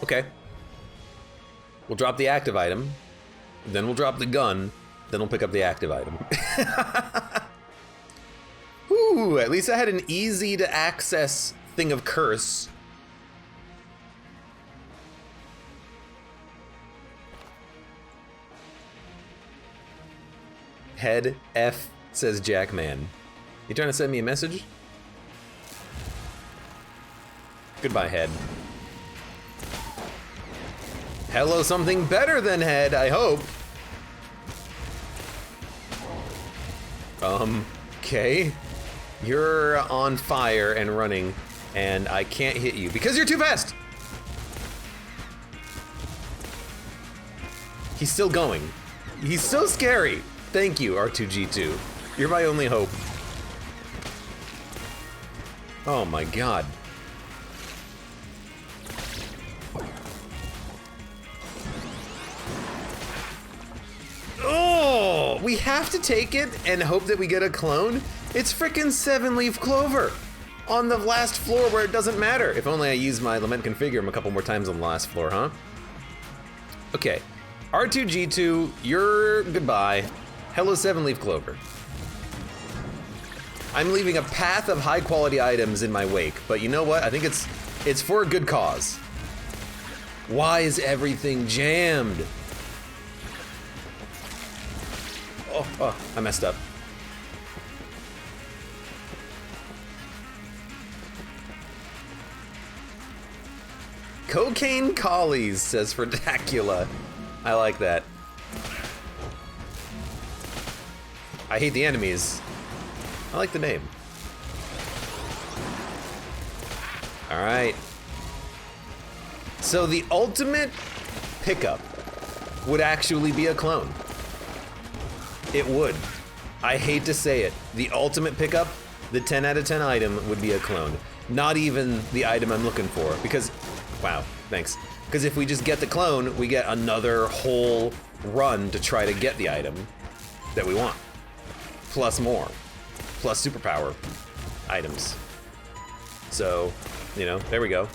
Okay. We'll drop the active item, then we'll drop the gun, then we'll pick up the active item. Ooh, at least I had an easy to access thing of curse. Head F, says Jackman. You trying to send me a message? Goodbye, Head. Hello, something better than Head, I hope. Okay. You're on fire and running, and I can't hit you because you're too fast! He's still going. He's so scary. Thank you, R2-G2. You're my only hope. Oh my god. Oh, we have to take it and hope that we get a clone? It's frickin' 7-leaf clover on the last floor where it doesn't matter. If only I used my lament configure a couple more times on the last floor, huh? Okay, R2-G2, you're goodbye. Hello, 7-leaf clover. I'm leaving a path of high quality items in my wake, but you know what? I think it's for a good cause. Why is everything jammed? Oh, I messed up. Cocaine Collies, says Fredacula. I like that. I hate the enemies. I like the name. All right. So the ultimate pickup would actually be a clone. It would. I hate to say it. The ultimate pickup, the 10 out of 10 item would be a clone. Not even the item I'm looking for, because, wow, thanks. Because if we just get the clone, we get another whole run to try to get the item that we want. Plus more. Plus superpower items. So, you know, there we go.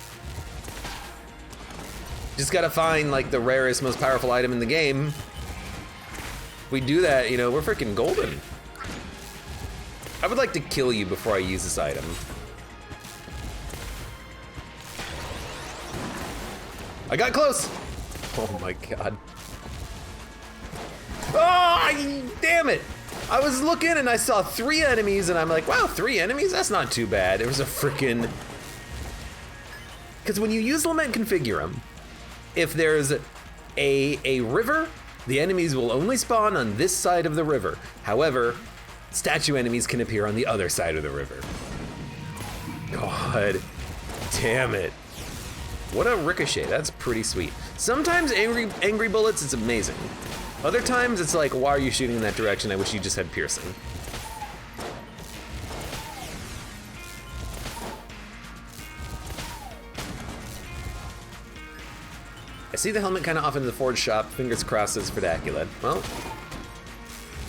Just gotta find like the rarest, most powerful item in the game. If we do that, you know, we're freaking golden. I would like to kill you before I use this item. I got close! Oh my god. Oh, damn it! I was looking and I saw 3 enemies and I'm like, wow, 3 enemies? That's not too bad. It was a freaking... Because when you use Lament Configurum, if there's a river, the enemies will only spawn on this side of the river. However, statue enemies can appear on the other side of the river. God damn it. What a ricochet, that's pretty sweet. Sometimes angry bullets, it's amazing. Other times it's like, why are you shooting in that direction? I wish you just had piercing. I see the helmet kind of off in the forge shop. Fingers crossed, says Verdacula. Well,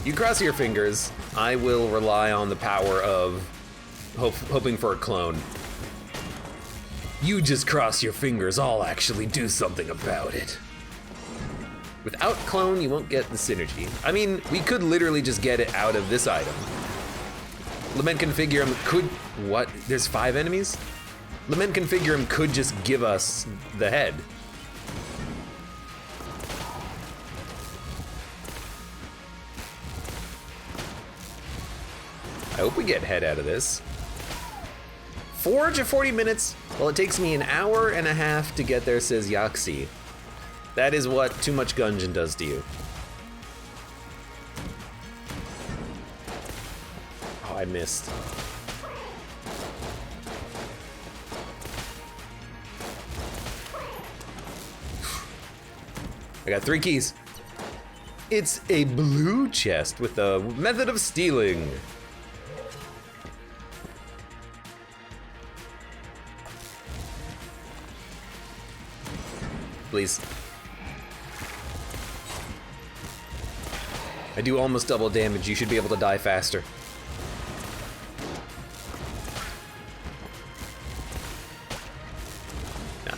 you cross your fingers. I will rely on the power of hoping for a clone. You just cross your fingers. I'll actually do something about it. Without clone, you won't get the synergy. I mean, we could literally just get it out of this item. Lament Configurum could... What? There's 5 enemies? Lament Configurum could just give us the head. I hope we get head out of this. Forge at 40 minutes? Well, it takes me an hour and a half to get there, says Yaxi. That is what too much Gungeon does to you. Oh, I missed. I got 3 keys. It's a blue chest with a method of stealing. Please. I do almost double damage. You should be able to die faster. No.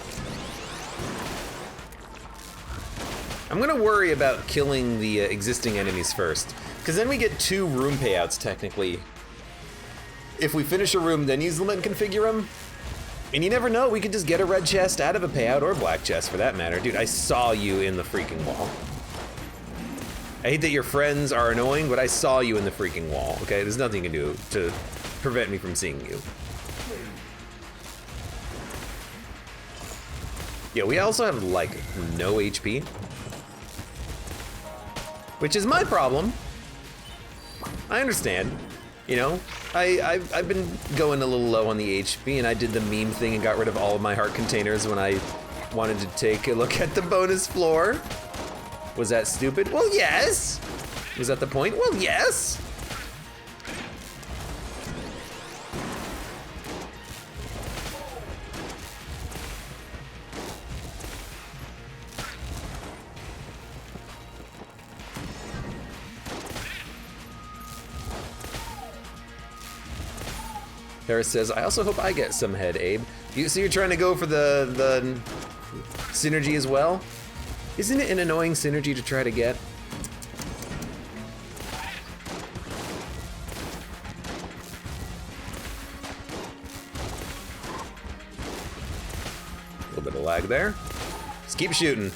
I'm gonna worry about killing the existing enemies first, because then we get 2 room payouts technically. If we finish a room, then use Lament Configurum. And you never know, we could just get a red chest out of a payout, or a black chest for that matter. Dude, I saw you in the freaking wall. I hate that your friends are annoying, but I saw you in the freaking wall, okay? There's nothing you can do to prevent me from seeing you. Yeah, we also have, like, no HP. Which is my problem. I understand. You know, I've been going a little low on the HP, and I did the meme thing and got rid of all of my heart containers when I wanted to take a look at the bonus floor. Was that stupid? Well, yes. Was that the point? Well, yes. Harris says, I also hope I get some head, Abe. So you're trying to go for the synergy as well? Isn't it an annoying synergy to try to get? A little bit of lag there. Just keep shooting.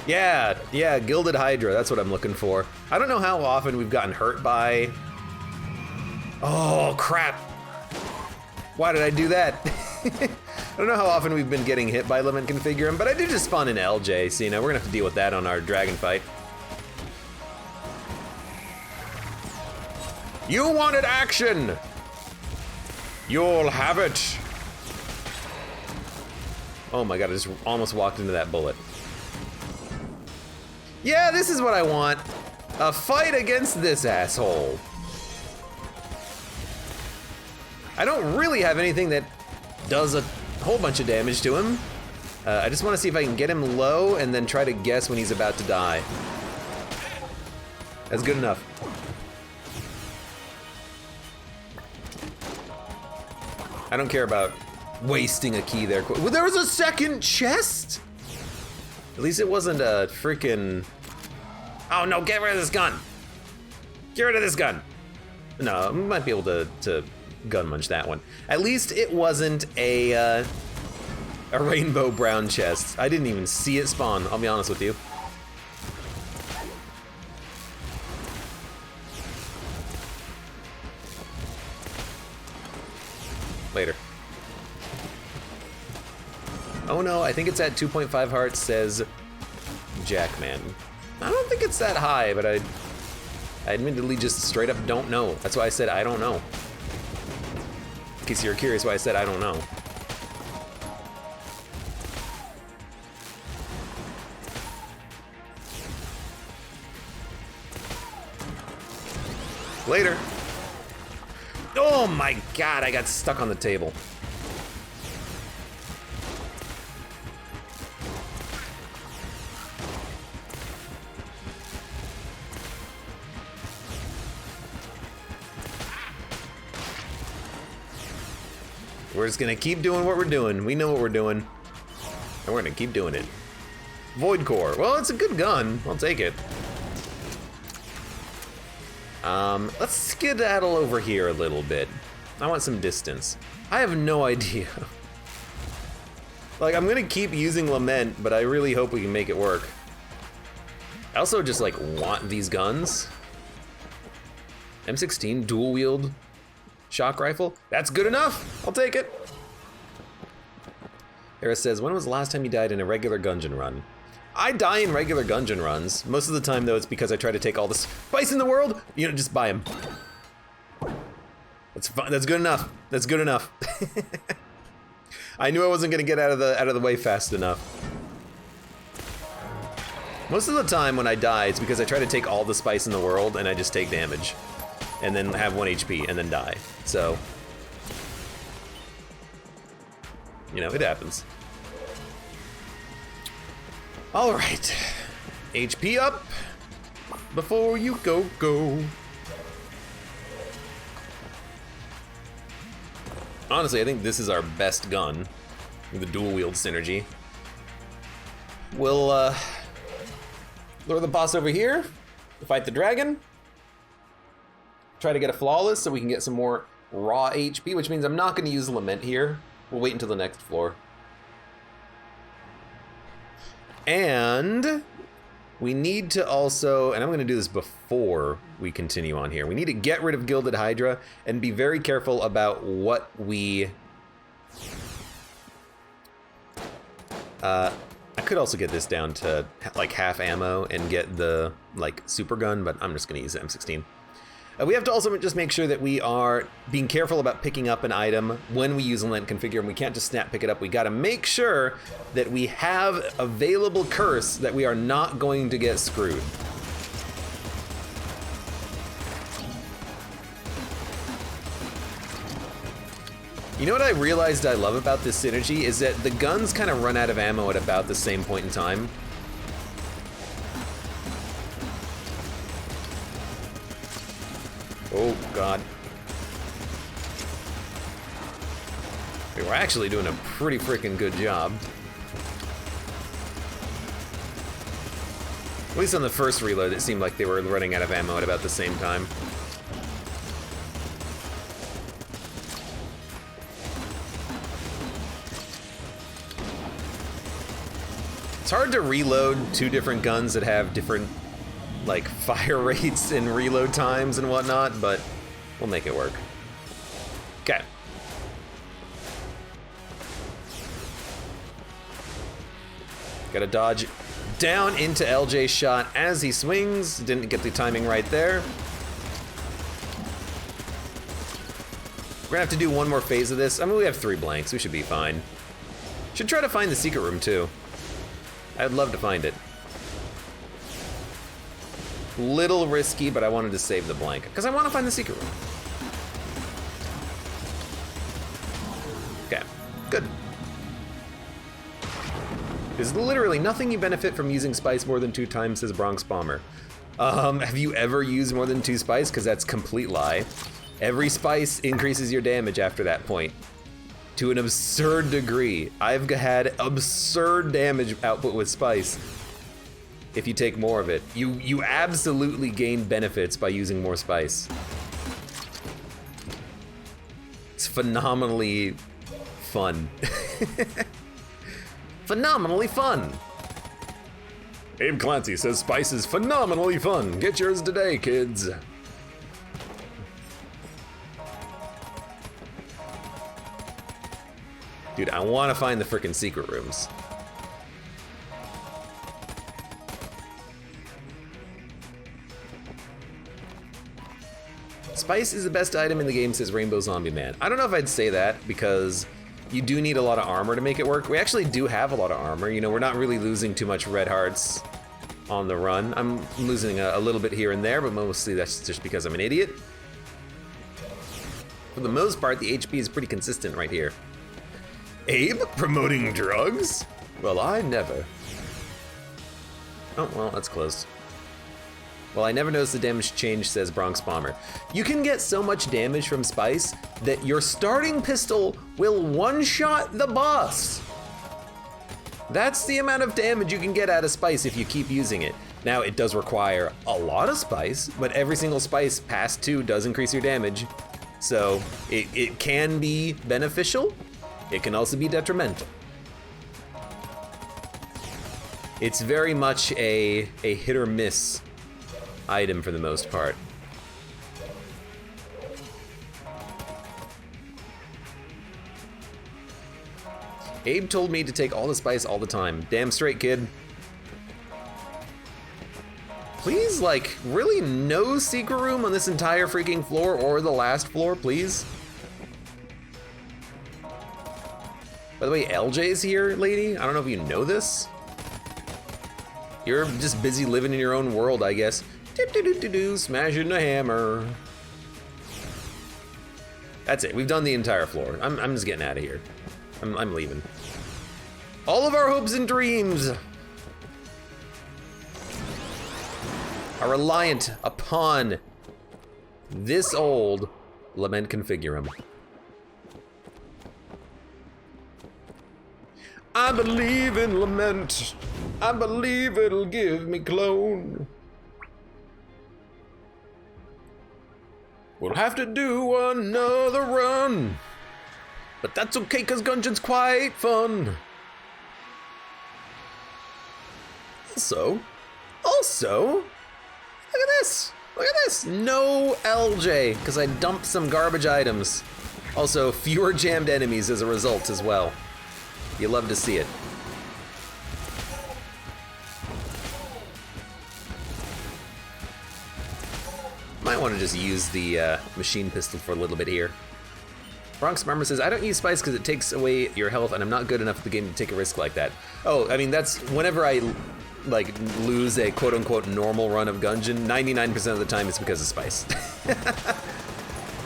Yeah, Gilded Hydra, that's what I'm looking for. I don't know how often we've gotten hurt by... Oh, crap. Why did I do that? I don't know how often we've been getting hit by Lament Configurum, but I did just spawn in LJ, so you know, we're gonna have to deal with that on our dragon fight. You wanted action! You'll have it! Oh my god, I just almost walked into that bullet. Yeah, this is what I want. A fight against this asshole. I don't really have anything that does a whole bunch of damage to him. I just want to see if I can get him low and then try to guess when he's about to die. That's good enough. I don't care about wasting a key there. Well, there was a second chest? At least it wasn't a freaking... Oh no, get rid of this gun. Get rid of this gun. No, we might be able to gun munch that one. At least it wasn't a rainbow brown chest. I didn't even see it spawn, I'll be honest with you. Later. Oh no, I think it's at 2.5 hearts, says Jackman. I don't think it's that high, but I admittedly just straight up don't know. That's why I said I don't know. In case you're curious why I said I don't know. Later. Oh my god, I got stuck on the table. We're just gonna keep doing what we're doing. We know what we're doing. And we're gonna keep doing it. Void Core. Well, it's a good gun. I'll take it. Let's skedaddle over here a little bit. I want some distance. I have no idea. Like, I'm gonna keep using Lament, but I really hope we can make it work. I also just, like, want these guns. M16, dual wield shock rifle. That's good enough. I'll take it. Era says, when was the last time you died in a regular Gungeon run? I die in regular Gungeon runs. Most of the time, though, it's because I try to take all the spice in the world. You know, just buy them. That's fine. That's good enough. That's good enough. I knew I wasn't gonna get out of the way fast enough. Most of the time when I die, it's because I try to take all the spice in the world and I just take damage, and then have 1 HP and then die. So, you know, it happens. All right, HP up before you go. Honestly, I think this is our best gun, with the dual wield synergy. We'll lure the boss over here, fight the dragon, try to get a flawless so we can get some more raw HP, which means I'm not going to use Lament here. We'll wait until the next floor. And we need to also, and I'm going to do this before we continue on here, we need to get rid of Gilded Hydra and be very careful about what we... I could also get this down to like half ammo and get the like super gun, but I'm just going to use the M16. We have to also just make sure that we are being careful about picking up an item when we use Lament Configure, and we can't just snap pick it up. We got to make sure that we have available curse, that we are not going to get screwed. You know what I realized I love about this synergy is that the guns kind of run out of ammo at about the same point in time. Oh, God. We were actually doing a pretty freaking good job. At least on the first reload, it seemed like they were running out of ammo at about the same time. It's hard to reload two different guns that have different like fire rates and reload times and whatnot, but we'll make it work. Okay. Gotta dodge down into LJ's shot as he swings. Didn't get the timing right there. We're gonna have to do one more phase of this. I mean, we have 3 blanks. We should be fine. Should try to find the secret room too. I'd love to find it. Little risky, but I wanted to save the blank because I want to find the secret room. Okay, good. There's literally nothing you benefit from using spice more than 2 times, says Bronx Bomber. Have you ever used more than 2 spice? Because that's complete lie. Every spice increases your damage after that point to an absurd degree. I've had absurd damage output with spice. If you take more of it, you absolutely gain benefits by using more spice. It's phenomenally fun. Phenomenally fun. AbeClancy says spice is phenomenally fun. Get yours today, kids. Dude, I want to find the frickin' secret rooms. Spice is the best item in the game, says Rainbow Zombie Man. I don't know if I'd say that, because you do need a lot of armor to make it work. We actually do have a lot of armor. You know, we're not really losing too much red hearts on the run. I'm losing a little bit here and there, but mostly that's just because I'm an idiot. For the most part, the HP is pretty consistent right here. Abe, promoting drugs? Well, I never. Oh, well, that's close. Well, I never noticed the damage change, says Bronx Bomber. You can get so much damage from Spice that your starting pistol will one-shot the boss. That's the amount of damage you can get out of Spice if you keep using it. Now, it does require a lot of Spice, but every single Spice past 2 does increase your damage. So it can be beneficial. It can also be detrimental. It's very much a hit or miss item for the most part. Abe told me to take all the Spice all the time. Damn straight, kid. Please, like, really no secret room on this entire freaking floor or the last floor, please? By the way, LJ's here, lady. I don't know if you know this. You're just busy living in your own world, I guess. Do-do-do-do-do, smashing the hammer. That's it, we've done the entire floor. I'm just getting out of here. I'm leaving. All of our hopes and dreams are reliant upon this old Lament Configurum. I believe in Lament. I believe it'll give me clone. We'll have to do another run. But that's okay, cause Gungeon's quite fun. Also, look at this. Look at this. No LJ, because I dumped some garbage items. Also, fewer jammed enemies as a result as well. You love to see it. Might want to just use the machine pistol for a little bit here. Bronx Farmer says, I don't use Spice because it takes away your health and I'm not good enough at the game to take a risk like that. Oh, I mean, that's whenever I like lose a quote unquote normal run of Gungeon, 99% of the time it's because of Spice.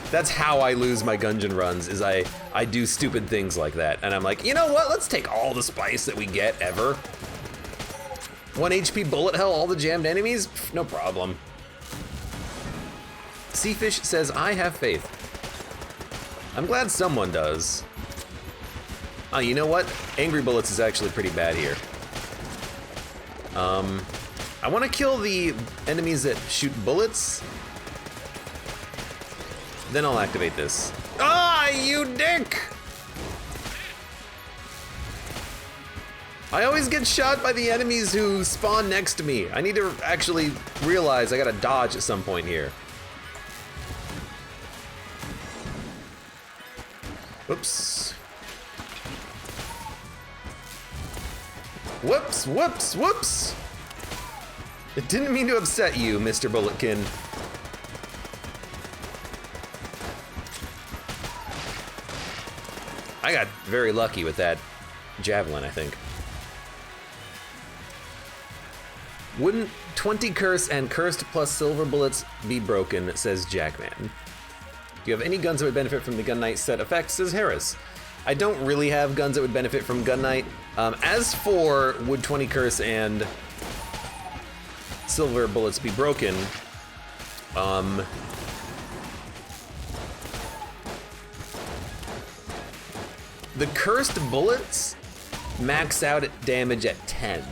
That's how I lose my Gungeon runs, is I do stupid things like that. And I'm like, you know what, let's take all the Spice that we get ever. 1 HP bullet hell, all the jammed enemies? Pff, no problem. Seafish says, I have faith. I'm glad someone does. Oh, you know what? Angry Bullets is actually pretty bad here. I want to kill the enemies that shoot bullets. Then I'll activate this. Ah, you dick! I always get shot by the enemies who spawn next to me. I need to actually realize I gotta dodge at some point here. Whoops. Whoops, whoops, whoops! It didn't mean to upset you, Mr. Bulletkin. I got very lucky with that javelin, I think. Wouldn't 20 curse and cursed plus silver bullets be broken, says Jackman. Do you have any guns that would benefit from the Gun Knight set effects, says Harris. I don't really have guns that would benefit from Gun Knight. As for would 20 curse and silver bullets be broken, the cursed bullets max out at damage at 10.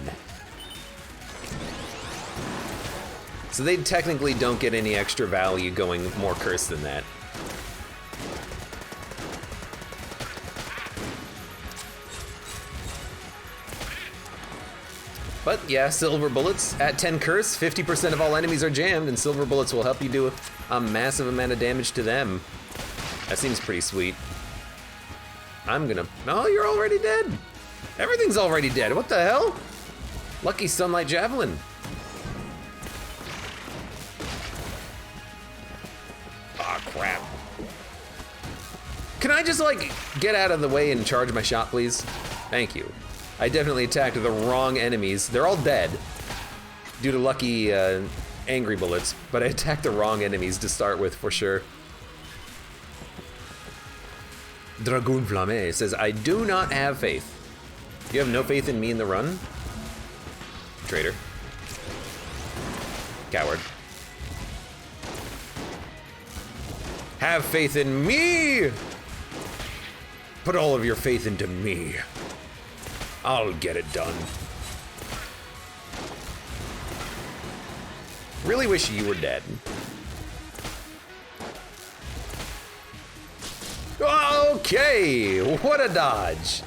So they technically don't get any extra value going more cursed than that. But yeah, silver bullets at 10 curse, 50% of all enemies are jammed, and silver bullets will help you do a massive amount of damage to them. That seems pretty sweet. I'm gonna, oh, you're already dead. Everything's already dead, what the hell? Lucky Sunlight Javelin. Aw, crap. Can I just like get out of the way and charge my shot, please? Thank you. I definitely attacked the wrong enemies. They're all dead due to lucky angry bullets, but I attacked the wrong enemies to start with for sure. Dragoon Flamme says, I do not have faith. You have no faith in me in the run? Traitor. Coward. Have faith in me! Put all of your faith into me. I'll get it done. Really wish you were dead. Okay, what a dodge.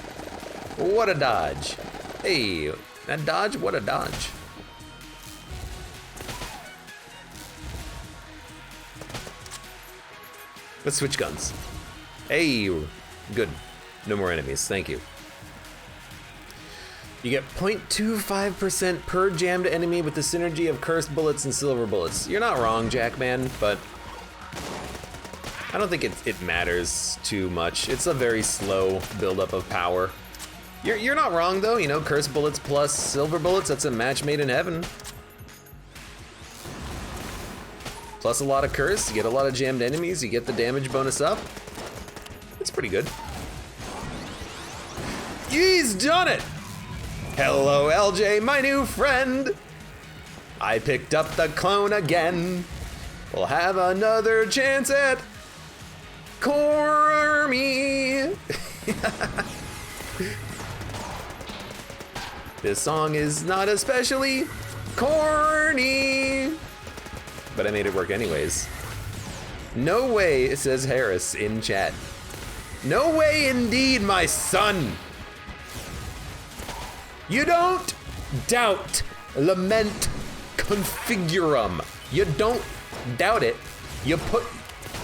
What a dodge. Hey, that dodge, what a dodge. Let's switch guns. Hey, good. No more enemies, thank you. You get 0.25% per jammed enemy with the synergy of cursed bullets and silver bullets. You're not wrong, Jackman, but I don't think it matters too much. It's a very slow buildup of power. You're not wrong though, you know, cursed bullets plus silver bullets, that's a match made in heaven. Plus a lot of curse, you get a lot of jammed enemies, you get the damage bonus up. It's pretty good. He's done it! Hello, LJ, my new friend. I picked up the clone again. We'll have another chance at Cormy. This song is not especially corny, but I made it work anyways. No way, says Harris in chat. No way indeed, my son. You don't doubt, lament, configurum. You don't doubt it. You put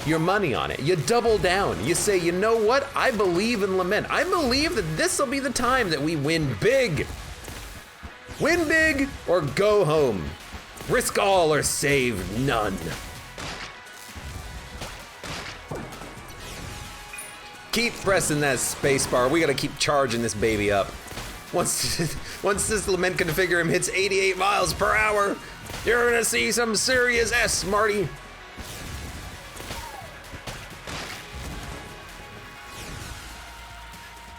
your money on it. You double down. You say, you know what? I believe in lament. I believe that this will be the time that we win big. Win big or go home. Risk all or save none. Keep pressing that space bar. We gotta keep charging this baby up. Once this lament configurum hits 88 miles per hour, you're gonna see some serious S, Marty.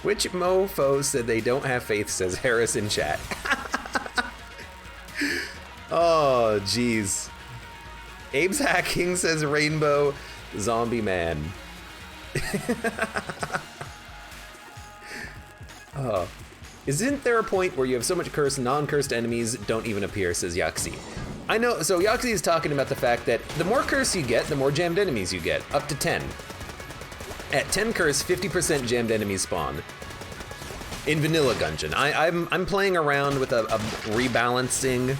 Which mofo said they don't have faith, says Harris in chat. Oh, jeez. Abe's hacking, says Rainbow Zombie Man. Oh. Isn't there a point where you have so much curse, non-cursed enemies don't even appear, says Yaxi. I know, so Yaxi is talking about the fact that the more curse you get, the more jammed enemies you get, up to 10. At 10 curse, 50% jammed enemies spawn. In Vanilla Gungeon. I'm playing around with a rebalancing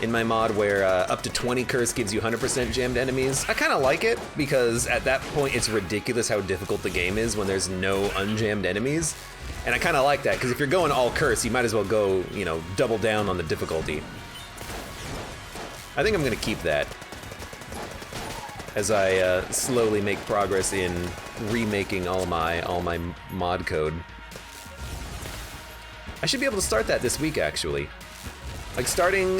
in my mod where up to 20 curse gives you 100% jammed enemies. I kind of like it because at that point it's ridiculous how difficult the game is when there's no unjammed enemies. And I kind of like that, because if you're going all curse, you might as well go, you know, double down on the difficulty. I think I'm gonna keep that as I slowly make progress in remaking all my mod code. I should be able to start that this week, actually. Like starting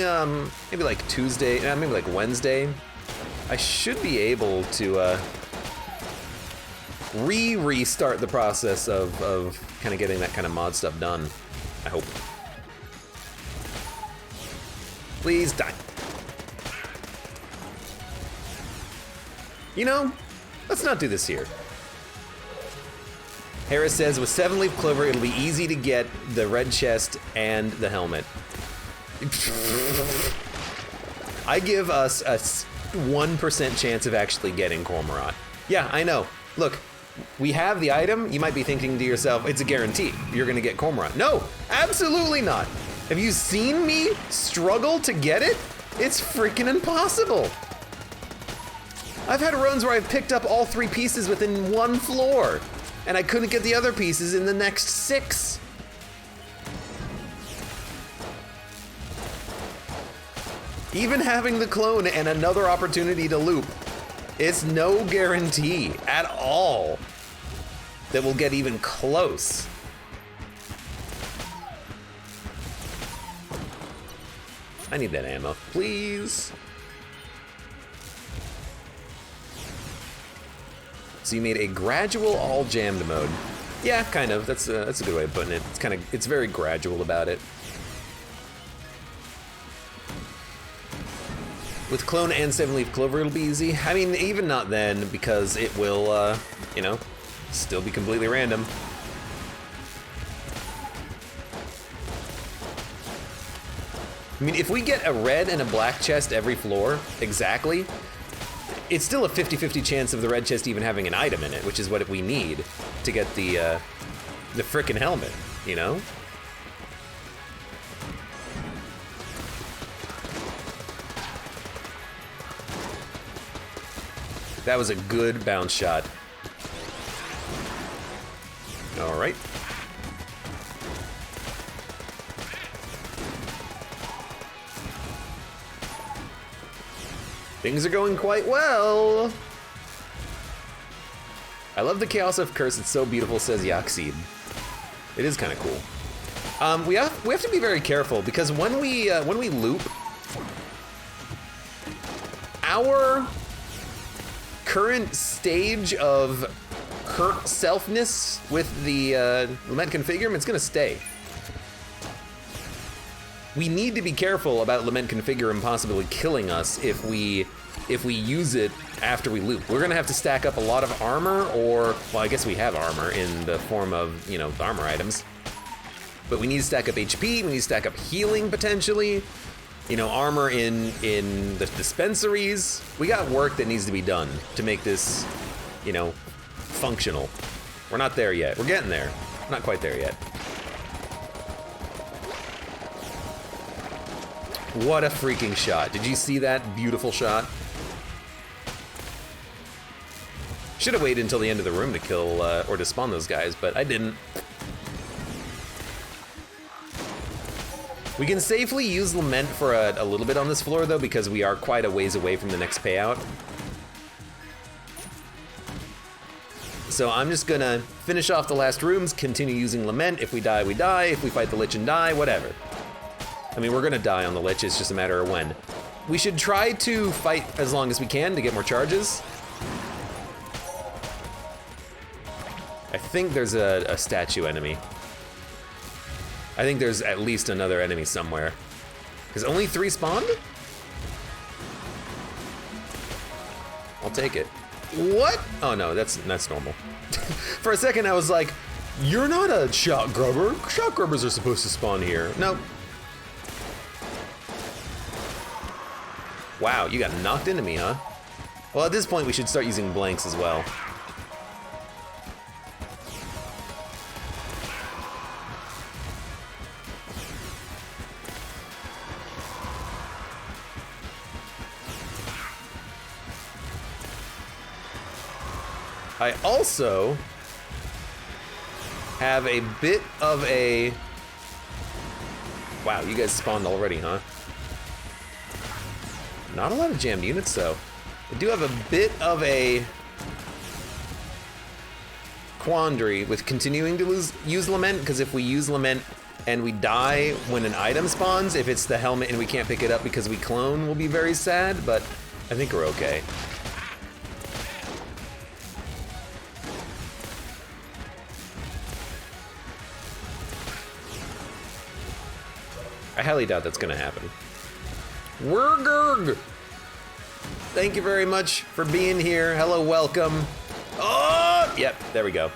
maybe like Tuesday, maybe like Wednesday. I should be able to restart the process of kind of getting that kind of mod stuff done. I hope. Please die. You know, let's not do this here. Harris says, with 7-leaf clover, it'll be easy to get the red chest and the helmet. I give us a 1% chance of actually getting Cormorant. Yeah, I know. Look, we have the item. You might be thinking to yourself, it's a guarantee. You're gonna get Cormorant. No, absolutely not. Have you seen me struggle to get it? It's freaking impossible. I've had runs where I've picked up all 3 pieces within 1 floor, and I couldn't get the other pieces in the next 6. Even having the clone and another opportunity to loop, it's no guarantee at all that we'll get even close. I need that ammo, please. So you made a gradual all jammed mode. Yeah, kind of. That's a good way of putting it. It's very gradual about it. With Clone and 7-Leaf Clover, it'll be easy. I mean, even not then, because it will, you know, still be completely random. I mean, if we get a red and a black chest every floor, exactly, it's still a 50-50 chance of the red chest even having an item in it, which is what we need to get the frickin' helmet, you know? That was a good bounce shot. All right. Things are going quite well. I love the Chaos of Curse. It's so beautiful, says Yakseed. It is kind of cool. We have to be very careful because when we loop, our current stage of hurt selfness with the Lament Configurement is gonna stay. We need to be careful about Lament Configurement possibly killing us if we use it after we loop. We're gonna have to stack up a lot of armor, or, well, I guess we have armor in the form of, you know, armor items. But we need to stack up HP, we need to stack up healing potentially. You know, armor in the dispensaries. We got work that needs to be done to make this, you know, functional. We're not there yet. We're getting there. Not quite there yet. What a freaking shot. Did you see that beautiful shot? Should have waited until the end of the room to kill or to spawn those guys, but I didn't. We can safely use Lament for a little bit on this floor though, because we are quite a ways away from the next payout. So I'm just gonna finish off the last rooms, continue using Lament. If we die, we die. If we fight the Lich and die, whatever. I mean, we're gonna die on the Lich, it's just a matter of when. We should try to fight as long as we can to get more charges. I think there's a statue enemy. I think there's at least another enemy somewhere. Because only 3 spawned? I'll take it. What? Oh no, that's normal. For a second I was like, you're not a shot grubber. Shot grubbers are supposed to spawn here. Nope. Wow, you got knocked into me, huh? Well, at this point we should start using blanks as well. I also have a bit of a... Wow, you guys spawned already, huh? Not a lot of jammed units, though. I do have a bit of a quandary with continuing to use Lament, because if we use Lament and we die when an item spawns, if it's the helmet and we can't pick it up because we clone, we'll be very sad, but I think we're okay. I highly doubt that's gonna happen. Wurgurg! Thank you very much for being here. Hello, welcome. Oh, yep, there we go.